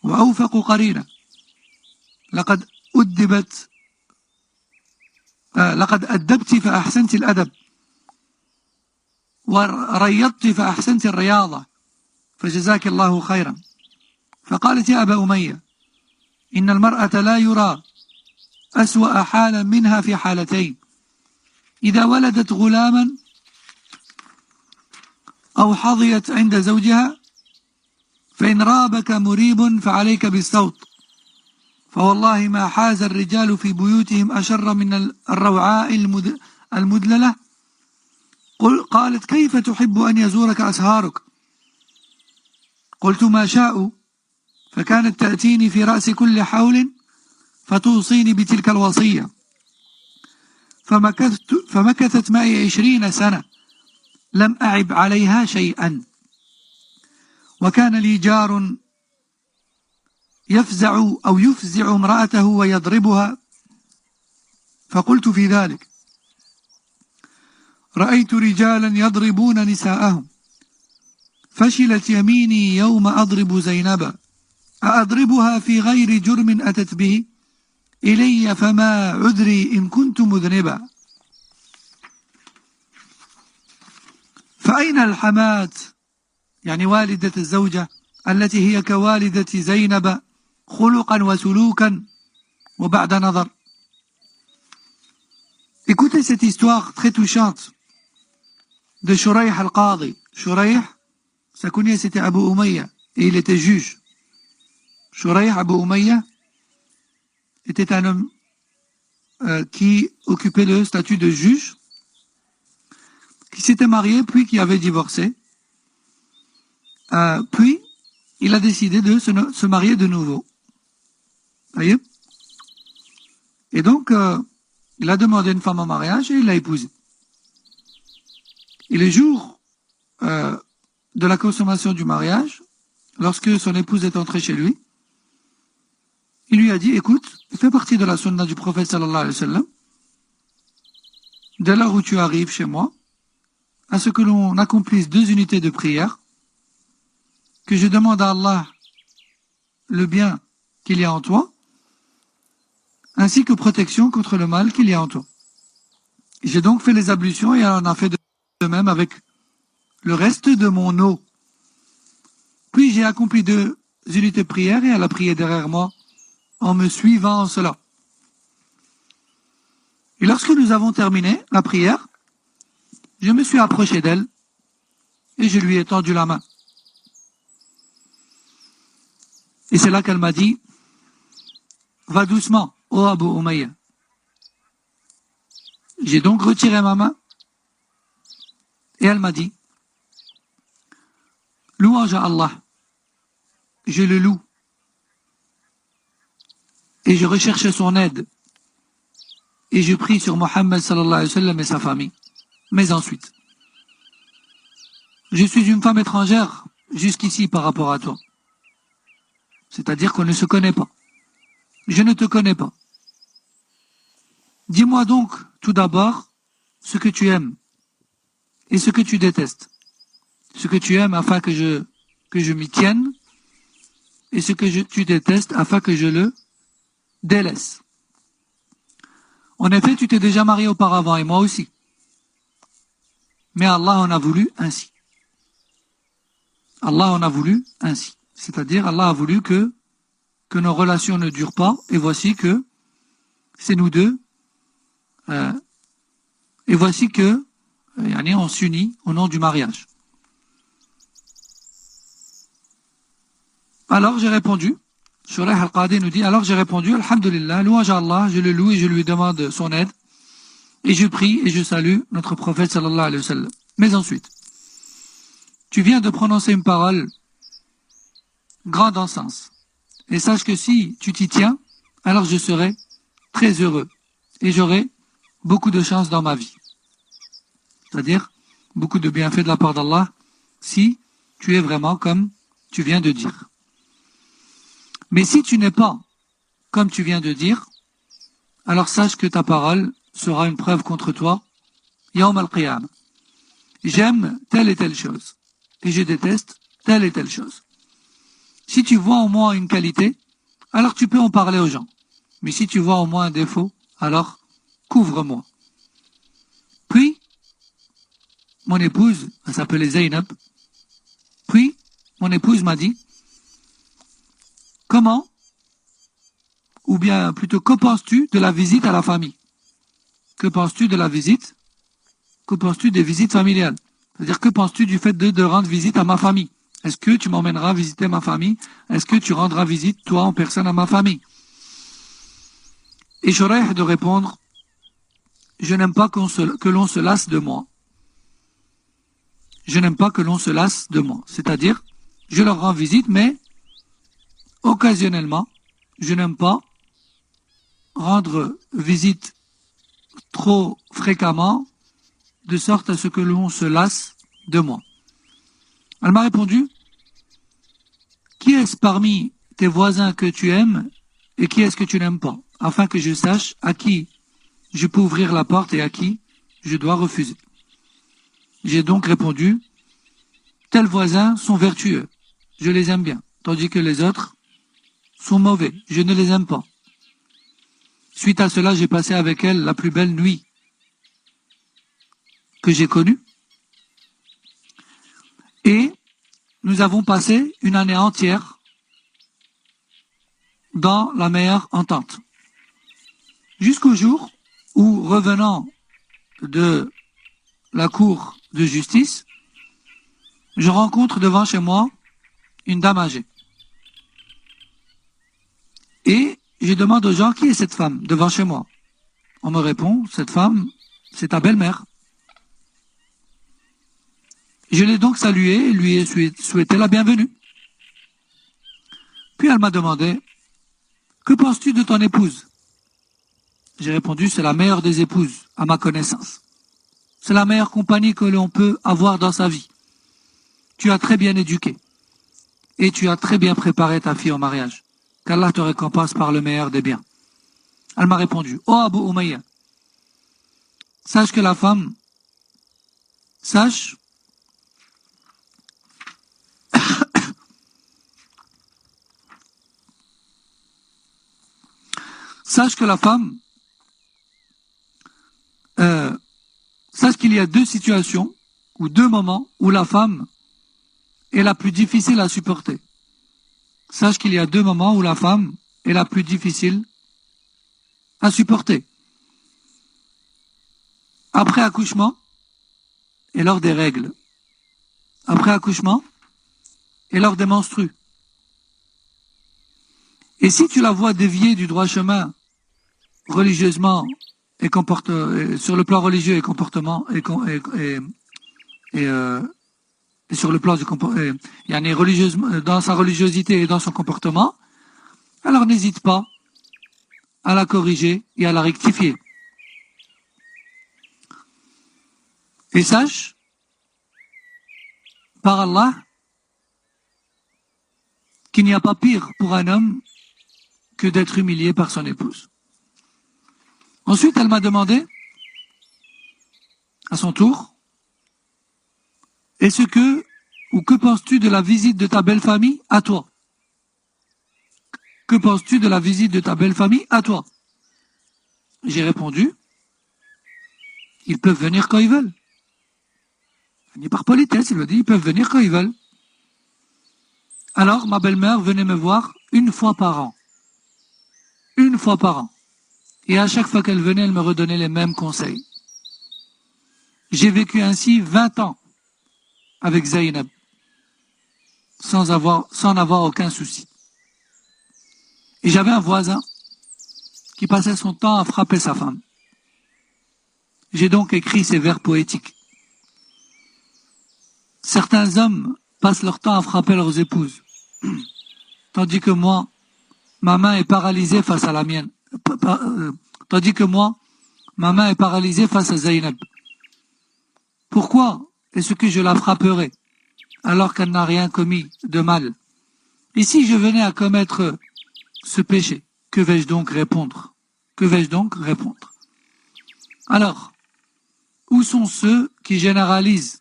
وأوفق قرينة، لقد أدبت فأحسنت الأدب، وريضت فأحسنت الرياضة، فجزاك الله خيرا. فقالت: يا أبا أمية، إن المرأة لا يرى أسوأ حالا منها في حالتين: إذا ولدت غلاما أو حظيت عند زوجها، فإن رابك مريب فعليك بالصوت، فوالله ما حاز الرجال في بيوتهم أشر من الروعاء المدللة. قالت: كيف تحب أن يزورك أسهارك؟ قلت: ما شاء. فكانت تأتيني في رأس كل حول فتوصيني بتلك الوصية، فمكثت معي 20 سنة لم أعب عليها شيئا. وكان لي جار يفزع أو يفزع امرأته ويضربها فقلت في ذلك رأيت رجالا يضربون نساءهم فشلت يميني يوم أضرب زينب أضربها في غير جرم أتت به إلي فما عذري إن كنت مذنبا فأين الحماة يعني والدة الزوجة التي هي كوالدة زينب خلقا وسلوكا وبعد نظر. Écoutez cette histoire très touchante de Shuraih al-Qadi. Shuraih, sa kunya c'était Abu Umayya et il était juge. Shuraih Abu Umayya était un homme qui occupait le statut de juge, qui s'était marié puis qui avait divorcé. Puis il a décidé de se marier de nouveau. Voyez? Et donc il a demandé une femme en mariage et il l'a épousée. Et le jour de la consommation du mariage, lorsque son épouse est entrée chez lui, il lui a dit, écoute, il fait partie de la sunna du prophète sallallahu alayhi wa sallam, dès lors où tu arrives chez moi, à ce que l'on accomplisse 2 unités de prière, que je demande à Allah le bien qu'il y a en toi, ainsi que protection contre le mal qu'il y a en toi. J'ai donc fait les ablutions et elle en a fait de même avec le reste de mon eau. Puis j'ai accompli 2 unités de prière et elle a prié derrière moi en me suivant en cela. Et lorsque nous avons terminé la prière, je me suis approché d'elle et je lui ai tendu la main. Et c'est là qu'elle m'a dit, va doucement, ô Abu Umayya. J'ai donc retiré ma main et elle m'a dit, louange à Allah, je le loue et je recherchais son aide et je prie sur Mohammed sallallahu alayhi wa sallam et sa famille. Mais ensuite, je suis une femme étrangère jusqu'ici par rapport à toi. C'est-à-dire qu'on ne se connaît pas. Je ne te connais pas. Dis-moi donc tout d'abord ce que tu aimes et ce que tu détestes. Ce que tu aimes afin que je m'y tienne et ce que tu détestes afin que je le délaisse. En effet, tu t'es déjà marié auparavant et moi aussi. Mais Allah en a voulu ainsi. Allah en a voulu ainsi. C'est-à-dire, Allah a voulu que nos relations ne durent pas, et voici que c'est nous deux, et voici que on s'unit au nom du mariage. Alors j'ai répondu, Shuraih al-Qadi nous dit, alors j'ai répondu, Alhamdulillah, louange à Allah, je le loue et je lui demande son aide, et je prie et je salue notre prophète sallallahu alayhi wa sallam. Mais ensuite, tu viens de prononcer une parole grande en sens. Et sache que si tu t'y tiens, alors je serai très heureux. Et j'aurai beaucoup de chance dans ma vie. C'est-à-dire, beaucoup de bienfaits de la part d'Allah, si tu es vraiment comme tu viens de dire. Mais si tu n'es pas comme tu viens de dire, alors sache que ta parole sera une preuve contre toi, Yawm al-Qiyamah. J'aime telle et telle chose, et je déteste telle et telle chose. Si tu vois au moins une qualité, alors tu peux en parler aux gens. Mais si tu vois au moins un défaut, alors couvre-moi. Puis, mon épouse, elle s'appelait Zainab, puis mon épouse m'a dit, comment, ou bien plutôt, que penses-tu de la visite à la famille? Que penses-tu de la visite? Que penses-tu des visites familiales? C'est-à-dire, que penses-tu du fait de rendre visite à ma famille? Est-ce que tu m'emmèneras visiter ma famille? Est-ce que tu rendras visite, toi, en personne, à ma famille? Et Shuraih de répondre, je n'aime pas que l'on se lasse de moi. Je n'aime pas que l'on se lasse de moi. C'est-à-dire, je leur rends visite, mais occasionnellement, je n'aime pas rendre visite trop fréquemment, de sorte à ce que l'on se lasse de moi. Elle m'a répondu, qui est-ce parmi tes voisins que tu aimes et qui est-ce que tu n'aimes pas, afin que je sache à qui je peux ouvrir la porte et à qui je dois refuser. J'ai donc répondu, tels voisins sont vertueux, je les aime bien, tandis que les autres sont mauvais, je ne les aime pas. Suite à cela, j'ai passé avec elle la plus belle nuit que j'ai connue. Et nous avons passé une année entière dans la meilleure entente. Jusqu'au jour où, revenant de la cour de justice, je rencontre devant chez moi une dame âgée. Et je demande aux gens, qui est cette femme devant chez moi? On me répond, cette femme, c'est ta belle-mère. Je l'ai donc saluée et lui ai souhaité la bienvenue. Puis elle m'a demandé, que penses-tu de ton épouse? J'ai répondu, c'est la meilleure des épouses, à ma connaissance. C'est la meilleure compagnie que l'on peut avoir dans sa vie. Tu as très bien éduqué. Et tu as très bien préparé ta fille au mariage. Qu'Allah te récompense par le meilleur des biens. Elle m'a répondu, oh Abu Umayya, sache que la femme, sache que la femme, sache qu'il y a deux situations ou deux moments où la femme est la plus difficile à supporter. Sache qu'il y a deux moments où la femme est la plus difficile à supporter. Après accouchement et lors des règles. Après accouchement et lors des menstrues. Et si tu la vois dévier du droit chemin religieusement et sur le plan religieux et comportement et sur le plan du religieusement, dans sa religiosité et dans son comportement, alors n'hésite pas à la corriger et à la rectifier. Et sache, par Allah, qu'il n'y a pas pire pour un homme que d'être humilié par son épouse. Ensuite, elle m'a demandé, à son tour, que penses-tu de la visite de ta belle famille à toi? Que penses-tu de la visite de ta belle famille à toi? J'ai répondu, ils peuvent venir quand ils veulent. Ni par politesse, il me dit, ils peuvent venir quand ils veulent. Alors, ma belle-mère venait me voir une fois par an. Une fois par an. Et à chaque fois qu'elle venait, elle me redonnait les mêmes conseils. J'ai vécu ainsi 20 ans avec Zainab, sans avoir aucun souci. Et j'avais un voisin qui passait son temps à frapper sa femme. J'ai donc écrit ces vers poétiques. Certains hommes passent leur temps à frapper leurs épouses, tandis que moi, ma main est paralysée face à la mienne. Tandis que moi, ma main est paralysée face à Zainab. Pourquoi est-ce que je la frapperai alors qu'elle n'a rien commis de mal? Et si je venais à commettre ce péché, que vais-je donc répondre? Que vais-je donc répondre? Alors, où sont ceux qui généralisent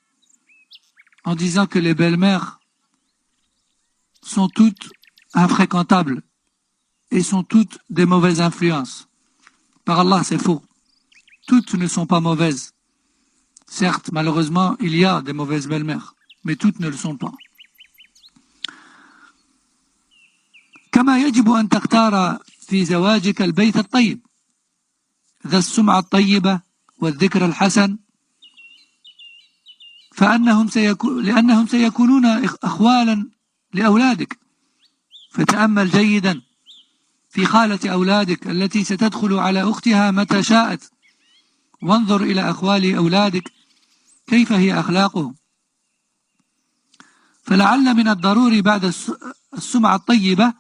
en disant que les belles-mères sont toutes infréquentables et sont toutes des mauvaises influences? Par Allah, c'est faux. Toutes ne sont pas mauvaises. Certes, malheureusement, il y a des mauvaises belles-mères, mais toutes ne le sont pas. كما يجب أن تختار في زواجك البيت الطيب ذا السمعة الطيبة والذكر الحسن لأنهم سيكونون أخوالا لأولادك فتأمل جيدا في خالة أولادك التي ستدخل على أختها متى شاءت وانظر إلى أخوال أولادك كيف هي أخلاقهم فلعل من الضروري بعد السمعة الطيبة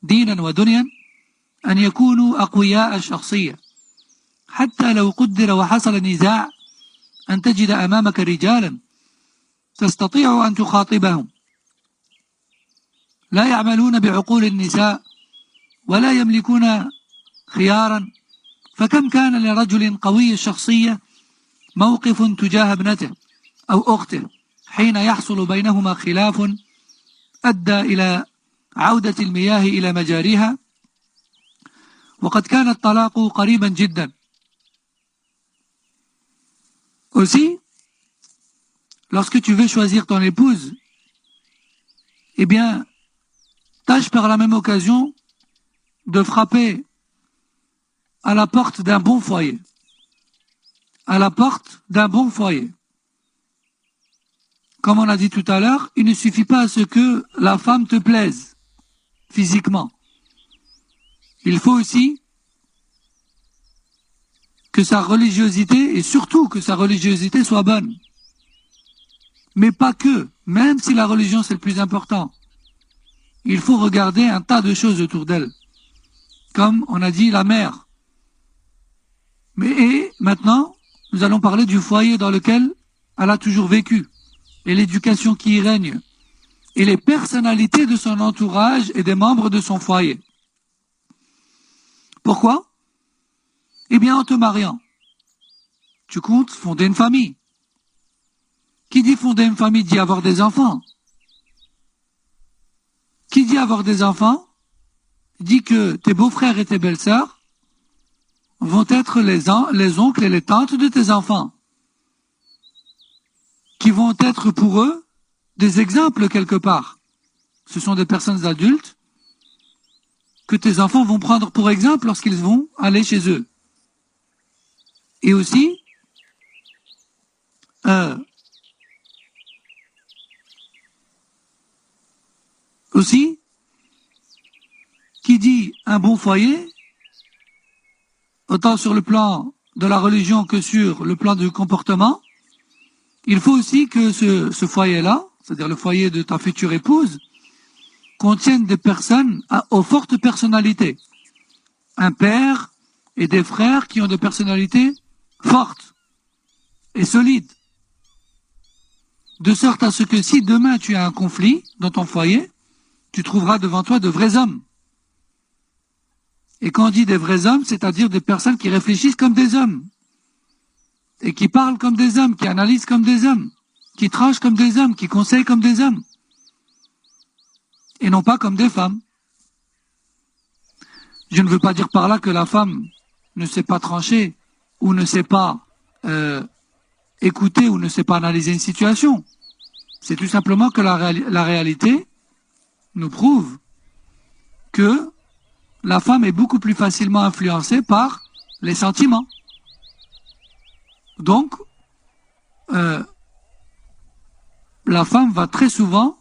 دينا ودنيا أن يكونوا أقوياء الشخصية حتى لو قدر وحصل نزاع أن تجد أمامك رجالا تستطيع أن تخاطبهم لا يعملون بعقول النساء ولا يملكون خيارا، فكم كان لرجل قوي الشخصية موقف تجاه ابنته أو أخته حين يحصل بينهما خلاف أدى إلى عودة المياه إلى مجاريها، وقد كان الطلاق قريبا جدا. Aussi, lorsque tu veux choisir ton épouse, eh bien, tâche par la même occasion de frapper à la porte d'un bon foyer. À la porte d'un bon foyer. Comme on a dit tout à l'heure, il ne suffit pas à ce que la femme te plaise physiquement. Il faut aussi que sa religiosité, et surtout que sa religiosité soit bonne. Mais pas que, même si la religion c'est le plus important. Il faut regarder un tas de choses autour d'elle. Comme on a dit, la mère. Et maintenant, nous allons parler du foyer dans lequel elle a toujours vécu, et l'éducation qui y règne, et les personnalités de son entourage et des membres de son foyer. Pourquoi? Eh bien, en te mariant, tu comptes fonder une famille. Qui dit fonder une famille dit avoir des enfants. Qui dit avoir des enfants dit que tes beaux-frères et tes belles-sœurs vont être les oncles et les tantes de tes enfants, qui vont être pour eux des exemples quelque part. Ce sont des personnes adultes que tes enfants vont prendre pour exemple lorsqu'ils vont aller chez eux. Et aussi, qui dit un bon foyer, autant sur le plan de la religion que sur le plan du comportement, il faut aussi que ce foyer-là, c'est-à-dire le foyer de ta future épouse, contienne des personnes aux fortes personnalités. Un père et des frères qui ont des personnalités fortes et solides. De sorte à ce que si demain tu as un conflit dans ton foyer, tu trouveras devant toi de vrais hommes. Et quand on dit des vrais hommes, c'est-à-dire des personnes qui réfléchissent comme des hommes, et qui parlent comme des hommes, qui analysent comme des hommes, qui tranchent comme des hommes, qui conseillent comme des hommes, et non pas comme des femmes. Je ne veux pas dire par là que la femme ne sait pas trancher, ou ne sait pas écouter, ou ne sait pas analyser une situation. C'est tout simplement que la réalité nous prouve que la femme est beaucoup plus facilement influencée par les sentiments. Donc, la femme va très souvent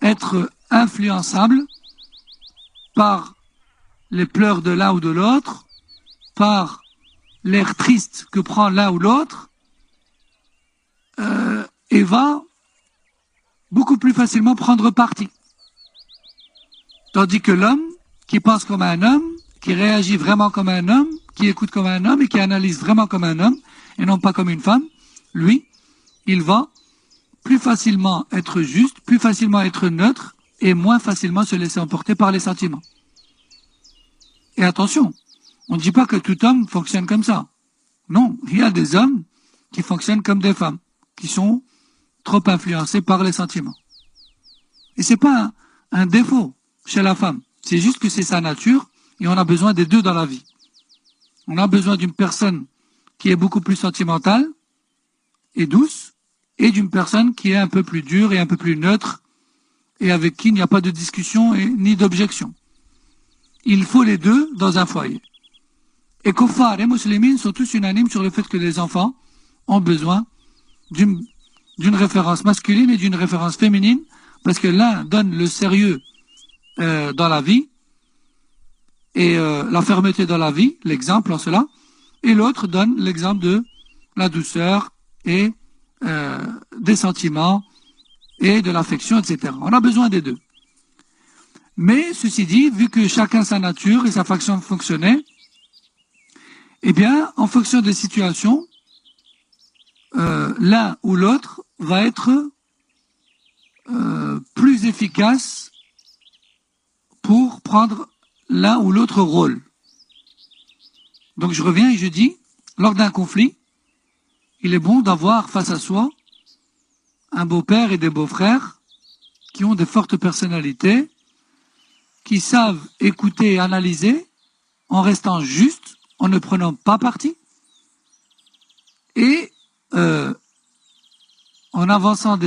être influençable par les pleurs de l'un ou de l'autre, par l'air triste que prend l'un ou l'autre, et va beaucoup plus facilement prendre parti. Tandis que l'homme, qui pense comme un homme, qui réagit vraiment comme un homme, qui écoute comme un homme et qui analyse vraiment comme un homme, et non pas comme une femme, lui, il va plus facilement être juste, plus facilement être neutre, et moins facilement se laisser emporter par les sentiments. Et attention, on ne dit pas que tout homme fonctionne comme ça. Non, il y a des hommes qui fonctionnent comme des femmes, qui sont trop influencés par les sentiments. Et c'est pas un défaut chez la femme, c'est juste que c'est sa nature, et on a besoin des deux dans la vie. On a besoin d'une personne qui est beaucoup plus sentimentale et douce, et d'une personne qui est un peu plus dure et un peu plus neutre, et avec qui il n'y a pas de discussion ni d'objection. Il faut les deux dans un foyer. Et Kuffar et Muslimines sont tous unanimes sur le fait que les enfants ont besoin d'une référence masculine et d'une référence féminine, parce que l'un donne le sérieux dans la vie, et la fermeté dans la vie, l'exemple en cela, et l'autre donne l'exemple de la douceur et des sentiments et de l'affection, etc. On a besoin des deux. Mais, ceci dit, vu que chacun sa nature et sa façon de fonctionner, eh bien, en fonction des situations, l'un ou l'autre va être plus efficace pour prendre l'un ou l'autre rôle. Donc je reviens et je dis, lors d'un conflit, il est bon d'avoir face à soi un beau-père et des beaux-frères qui ont de fortes personnalités, qui savent écouter et analyser en restant juste, en ne prenant pas parti, et en avançant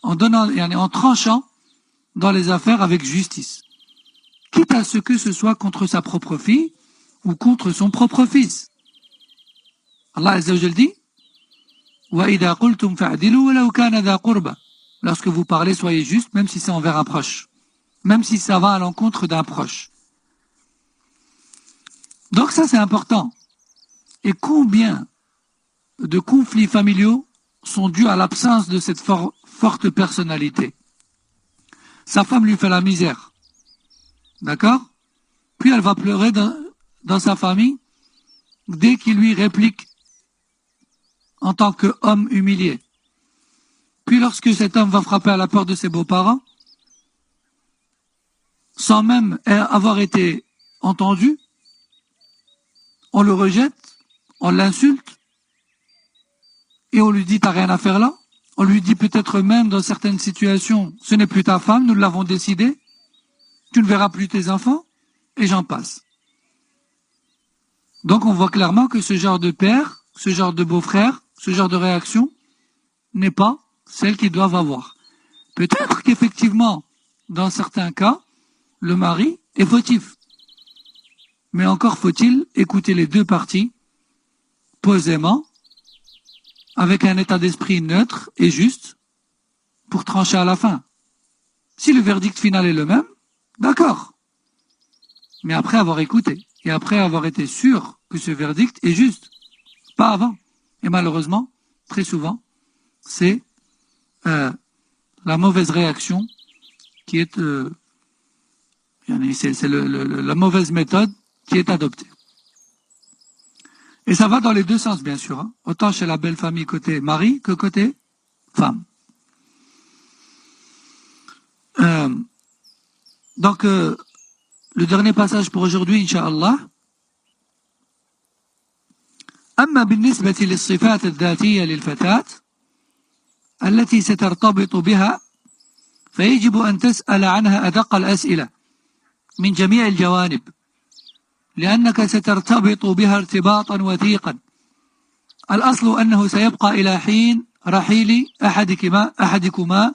en donnant et en tranchant dans les affaires avec justice, quitte à ce que ce soit contre sa propre fille ou contre son propre fils. Allah Azza wa Jal dit وَإِذَا قُلْتُمْ فَعْدِلُوا وَلَوْ كَانَ ذَا قُرْبَى. Lorsque vous parlez, soyez juste, même si c'est envers un proche, même si ça va à l'encontre d'un proche. Donc ça, c'est important. Et combien de conflits familiaux sont dus à l'absence de cette forte personnalité? Sa femme lui fait la misère. D'accord? Puis elle va pleurer dans sa famille dès qu'il lui réplique en tant qu'homme humilié. Puis lorsque cet homme va frapper à la porte de ses beaux-parents, sans même avoir été entendu, on le rejette, on l'insulte, et on lui dit t'as rien à faire là. On lui dit peut-être même dans certaines situations, ce n'est plus ta femme, nous l'avons décidé, tu ne verras plus tes enfants, et j'en passe. Donc on voit clairement que ce genre de père, ce genre de beau-frère, ce genre de réaction n'est pas celle qu'ils doivent avoir. Peut-être qu'effectivement, dans certains cas, le mari est fautif. Mais encore faut-il écouter les deux parties posément, avec un état d'esprit neutre et juste, pour trancher à la fin. Si le verdict final est le même, d'accord. Mais après avoir écouté, et après avoir été sûr que ce verdict est juste, pas avant. Et malheureusement, très souvent, c'est la mauvaise réaction qui est... c'est la mauvaise méthode qui est adoptée. Et ça va dans les deux sens, bien sûr. Hein. Autant chez la belle famille côté mari que côté femme. Donc, le dernier passage pour aujourd'hui, Inch'Allah. أما بالنسبة للصفات الذاتية للفتاة التي سترتبط بها فيجب أن تسأل عنها أدق الأسئلة من جميع الجوانب لأنك سترتبط بها ارتباطا وثيقا. الأصل أنه سيبقى إلى حين رحيل أحدكما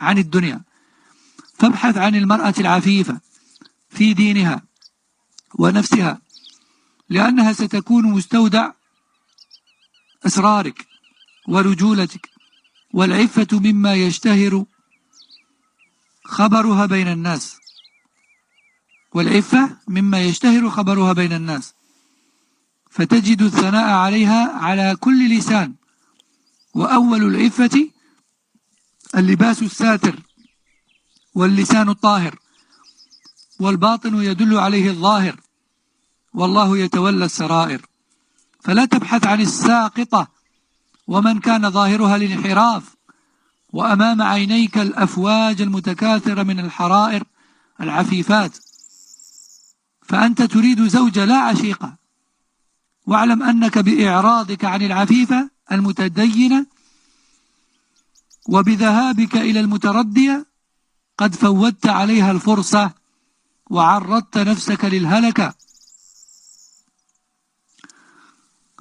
عن الدنيا. فابحث عن المرأة العفيفة في دينها ونفسها لأنها ستكون مستودع أسرارك ورجولتك والعفة مما يشتهر خبرها بين الناس فتجد الثناء عليها على كل لسان. وأول العفة اللباس الساتر واللسان الطاهر والباطن يدل عليه الظاهر والله يتولى السرائر. فلا تبحث عن الساقطة ومن كان ظاهرها الانحراف وأمام عينيك الأفواج المتكاثرة من الحرائر العفيفات، فأنت تريد زوجة لا عشيقة. واعلم أنك بإعراضك عن العفيفة المتدينة وبذهابك إلى المتردية قد فوتت عليها الفرصة وعرضت نفسك للهلكة.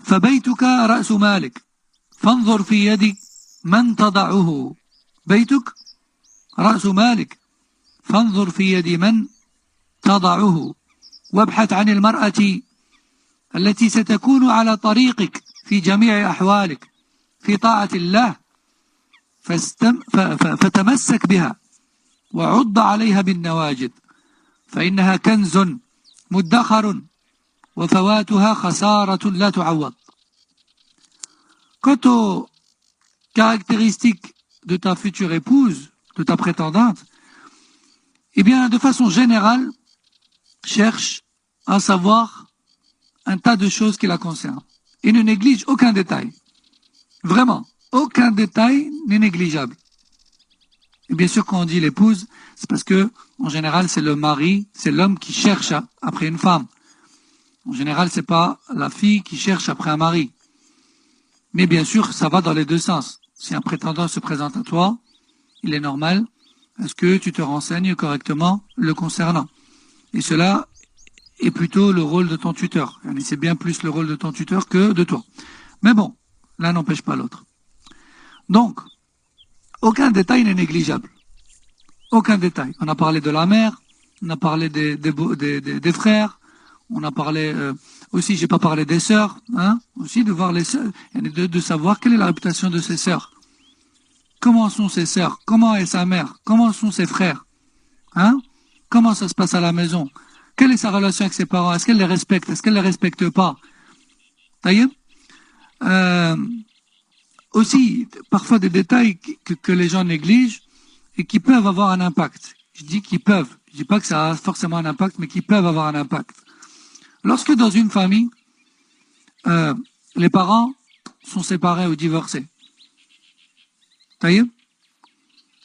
فبيتك رأس مالك فانظر في يد من تضعه. بيتك رأس مالك فانظر في يد من تضعه. وابحث عن المرأة التي ستكون على طريقك في جميع أحوالك في طاعة الله فتمسك بها وعض عليها بالنواجذ فإنها كنز مدخر وفواتها خسارة لا تعوض. Quant aux caractéristiques de ta future épouse, de ta prétendante, eh bien, de façon générale, cherche à savoir un tas de choses qui la concernent. Et ne néglige aucun détail. Vraiment, aucun détail n'est négligeable. Et bien sûr, quand on dit l'épouse, c'est parce que, en général, c'est le mari, c'est l'homme qui cherche après une femme. En général, c'est pas la fille qui cherche après un mari. Mais bien sûr, ça va dans les deux sens. Si un prétendant se présente à toi, il est normal. Est-ce que tu te renseignes correctement le concernant? Et cela est plutôt le rôle de ton tuteur. C'est bien plus le rôle de ton tuteur que de toi. Mais bon, l'un n'empêche pas l'autre. Donc, aucun détail n'est négligeable. Aucun détail. On a parlé de la mère, on a parlé des frères, on a parlé aussi, j'ai pas parlé des sœurs, hein, aussi de voir les sœurs, de savoir quelle est la réputation de ses sœurs. Comment sont ses sœurs? Comment est sa mère? Comment sont ses frères? Hein? Comment ça se passe à la maison? Quelle est sa relation avec ses parents? Est-ce qu'elle les respecte? Est-ce qu'elle les respecte pas? Taïeb? Aussi, parfois des détails que les gens négligent et qui peuvent avoir un impact. Je dis qu'ils peuvent. Je dis pas que ça a forcément un impact, mais qui peuvent avoir un impact. Lorsque dans une famille, les parents sont séparés ou divorcés, taïeb,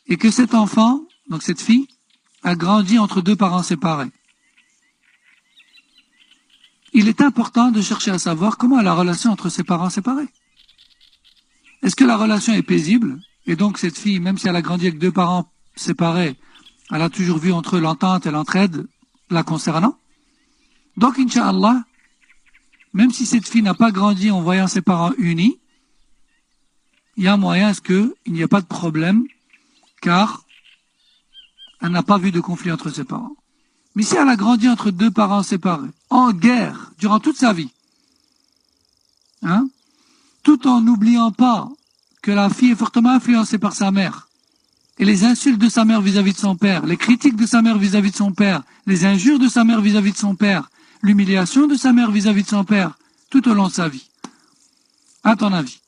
et que cet enfant, donc cette fille, a grandi entre deux parents séparés. Il est important de chercher à savoir comment est la relation entre ces parents séparés. Est-ce que la relation est paisible? Et donc cette fille, même si elle a grandi avec deux parents séparés, elle a toujours vu entre eux l'entente et l'entraide la concernant. Donc, Inch'Allah, même si cette fille n'a pas grandi en voyant ses parents unis, il y a moyen à ce qu'il n'y ait pas de problème, car elle n'a pas vu de conflit entre ses parents. Mais si elle a grandi entre deux parents séparés, en guerre, durant toute sa vie, hein, tout en n'oubliant pas que la fille est fortement influencée par sa mère, et les insultes de sa mère vis-à-vis de son père, les critiques de sa mère vis-à-vis de son père, les injures de sa mère vis-à-vis de son père, l'humiliation de sa mère vis-à-vis de son père, tout au long de sa vie. À ton avis,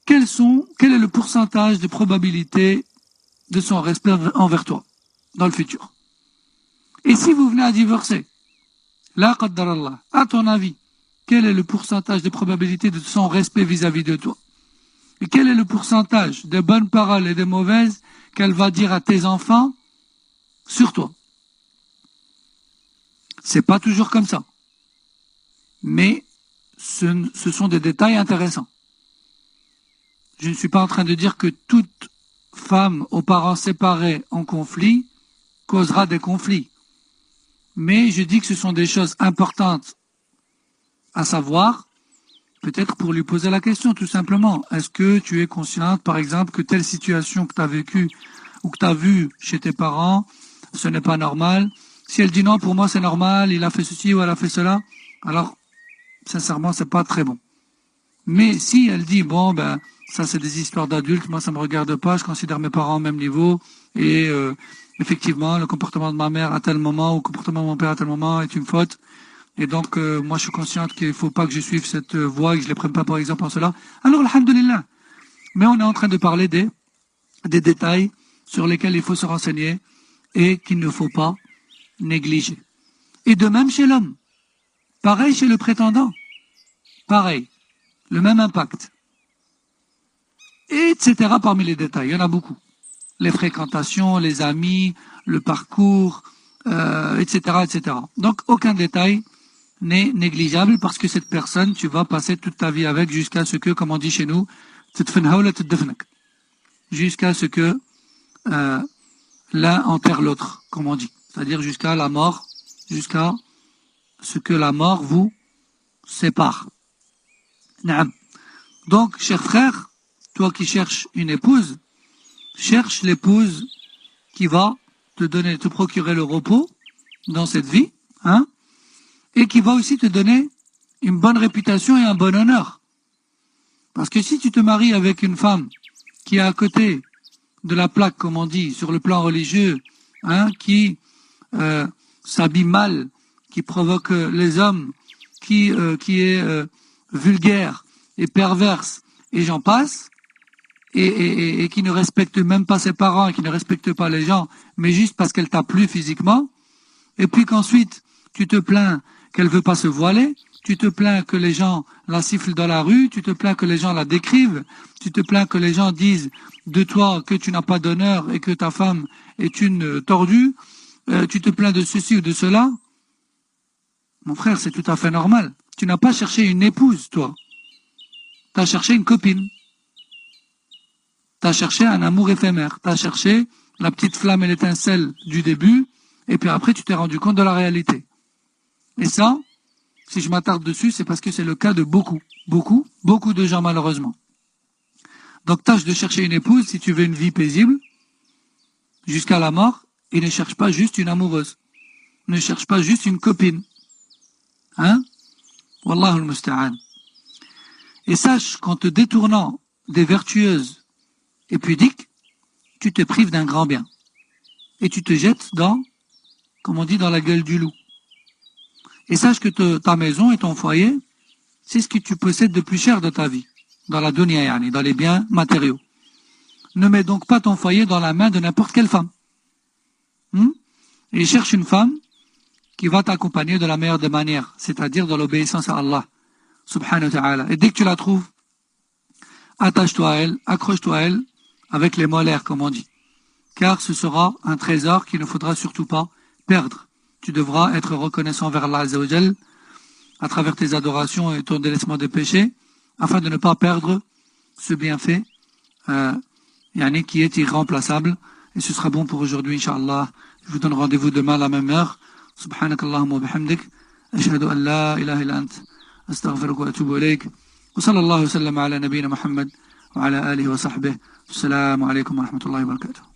quel est le pourcentage de probabilité de son respect envers toi dans le futur? Et si vous venez à divorcer, la qaddarallah, à ton avis, quel est le pourcentage de probabilité de son respect vis-à-vis de toi? Et quel est le pourcentage de bonnes paroles et de mauvaises qu'elle va dire à tes enfants sur toi? C'est pas toujours comme ça. Mais ce sont des détails intéressants. Je ne suis pas en train de dire que toute femme aux parents séparés en conflit causera des conflits. Mais je dis que ce sont des choses importantes à savoir, peut-être pour lui poser la question tout simplement. Est-ce que tu es consciente, par exemple, que telle situation que tu as vécue ou que tu as vue chez tes parents, ce n'est pas normal? Si elle dit non, pour moi c'est normal, il a fait ceci ou elle a fait cela, alors sincèrement c'est pas très bon. Mais si elle dit bon ben ça c'est des histoires d'adultes, moi ça me regarde pas, je considère mes parents au même niveau et effectivement le comportement de ma mère à tel moment ou le comportement de mon père à tel moment est une faute et donc moi je suis consciente qu'il faut pas que je suive cette voie et que je les prenne pas par exemple en cela. Alors alhamdulillah. Mais on est en train de parler des détails sur lesquels il faut se renseigner et qu'il ne faut pas négliger. Et de même chez l'homme. Pareil chez le prétendant. Pareil. Le même impact. Et etc. parmi les détails. Il y en a beaucoup. Les fréquentations, les amis, le parcours, etc., etc. Donc aucun détail n'est négligeable parce que cette personne, tu vas passer toute ta vie avec jusqu'à ce que, comme on dit chez nous, jusqu'à ce que l'un enterre l'autre, comme on dit. C'est-à-dire jusqu'à la mort, jusqu'à ce que la mort vous sépare. Naam. Donc, cher frère, toi qui cherches une épouse, cherche l'épouse qui va te procurer le repos dans cette vie, hein, et qui va aussi te donner une bonne réputation et un bon honneur. Parce que si tu te maries avec une femme qui est à côté de la plaque, comme on dit, sur le plan religieux, hein, qui s'habille mal, qui provoque les hommes, qui est vulgaire et perverse, et j'en passe, et qui ne respecte même pas ses parents, et qui ne respecte pas les gens, mais juste parce qu'elle t'a plu physiquement, et puis qu'ensuite tu te plains qu'elle veut pas se voiler, tu te plains que les gens la sifflent dans la rue, tu te plains que les gens la décrivent, tu te plains que les gens disent de toi que tu n'as pas d'honneur et que ta femme est une tordue, tu te plains de ceci ou de cela. Mon frère, c'est tout à fait normal. Tu n'as pas cherché une épouse, toi. Tu as cherché une copine. Tu as cherché un amour éphémère. Tu as cherché la petite flamme et l'étincelle du début, et puis après tu t'es rendu compte de la réalité. Et ça, si je m'attarde dessus, c'est parce que c'est le cas de beaucoup de gens malheureusement. Donc tâche de chercher une épouse si tu veux une vie paisible, jusqu'à la mort, et ne cherche pas juste une amoureuse. Ne cherche pas juste une copine. Hein? Wallahu al-musta'an. Et sache qu'en te détournant des vertueuses et pudiques, tu te prives d'un grand bien. Et tu te jettes dans, comme on dit, dans la gueule du loup. Et sache que ta maison et ton foyer, c'est ce que tu possèdes de plus cher de ta vie, dans la dunya yani, dans les biens matériaux. Ne mets donc pas ton foyer dans la main de n'importe quelle femme. Et cherche une femme qui va t'accompagner de la meilleure des manières, c'est-à-dire dans l'obéissance à Allah, subhanahu wa ta'ala. Et dès que tu la trouves, attache-toi à elle, accroche-toi à elle, avec les molaires, comme on dit. Car ce sera un trésor qu'il ne faudra surtout pas perdre. Tu devras être reconnaissant vers Allah Azza wa Jal à travers tes adorations et ton délaissement des péchés, afin de ne pas perdre ce bienfait qui est irremplaçable. Et ce sera bon pour aujourd'hui, Inch'Allah. Je vous donne rendez-vous demain à la même heure. Subhanakallahumma wa bihamdik. Ashhadu an la ilaha illa ant. Astaghfiruka wa atubu ilayk. Wa sallallahu wa sallam ala nabiyyina Muhammad wa ala alihi wa sahbihi. Assalamu alaikum wa rahmatullahi wa barakatuh.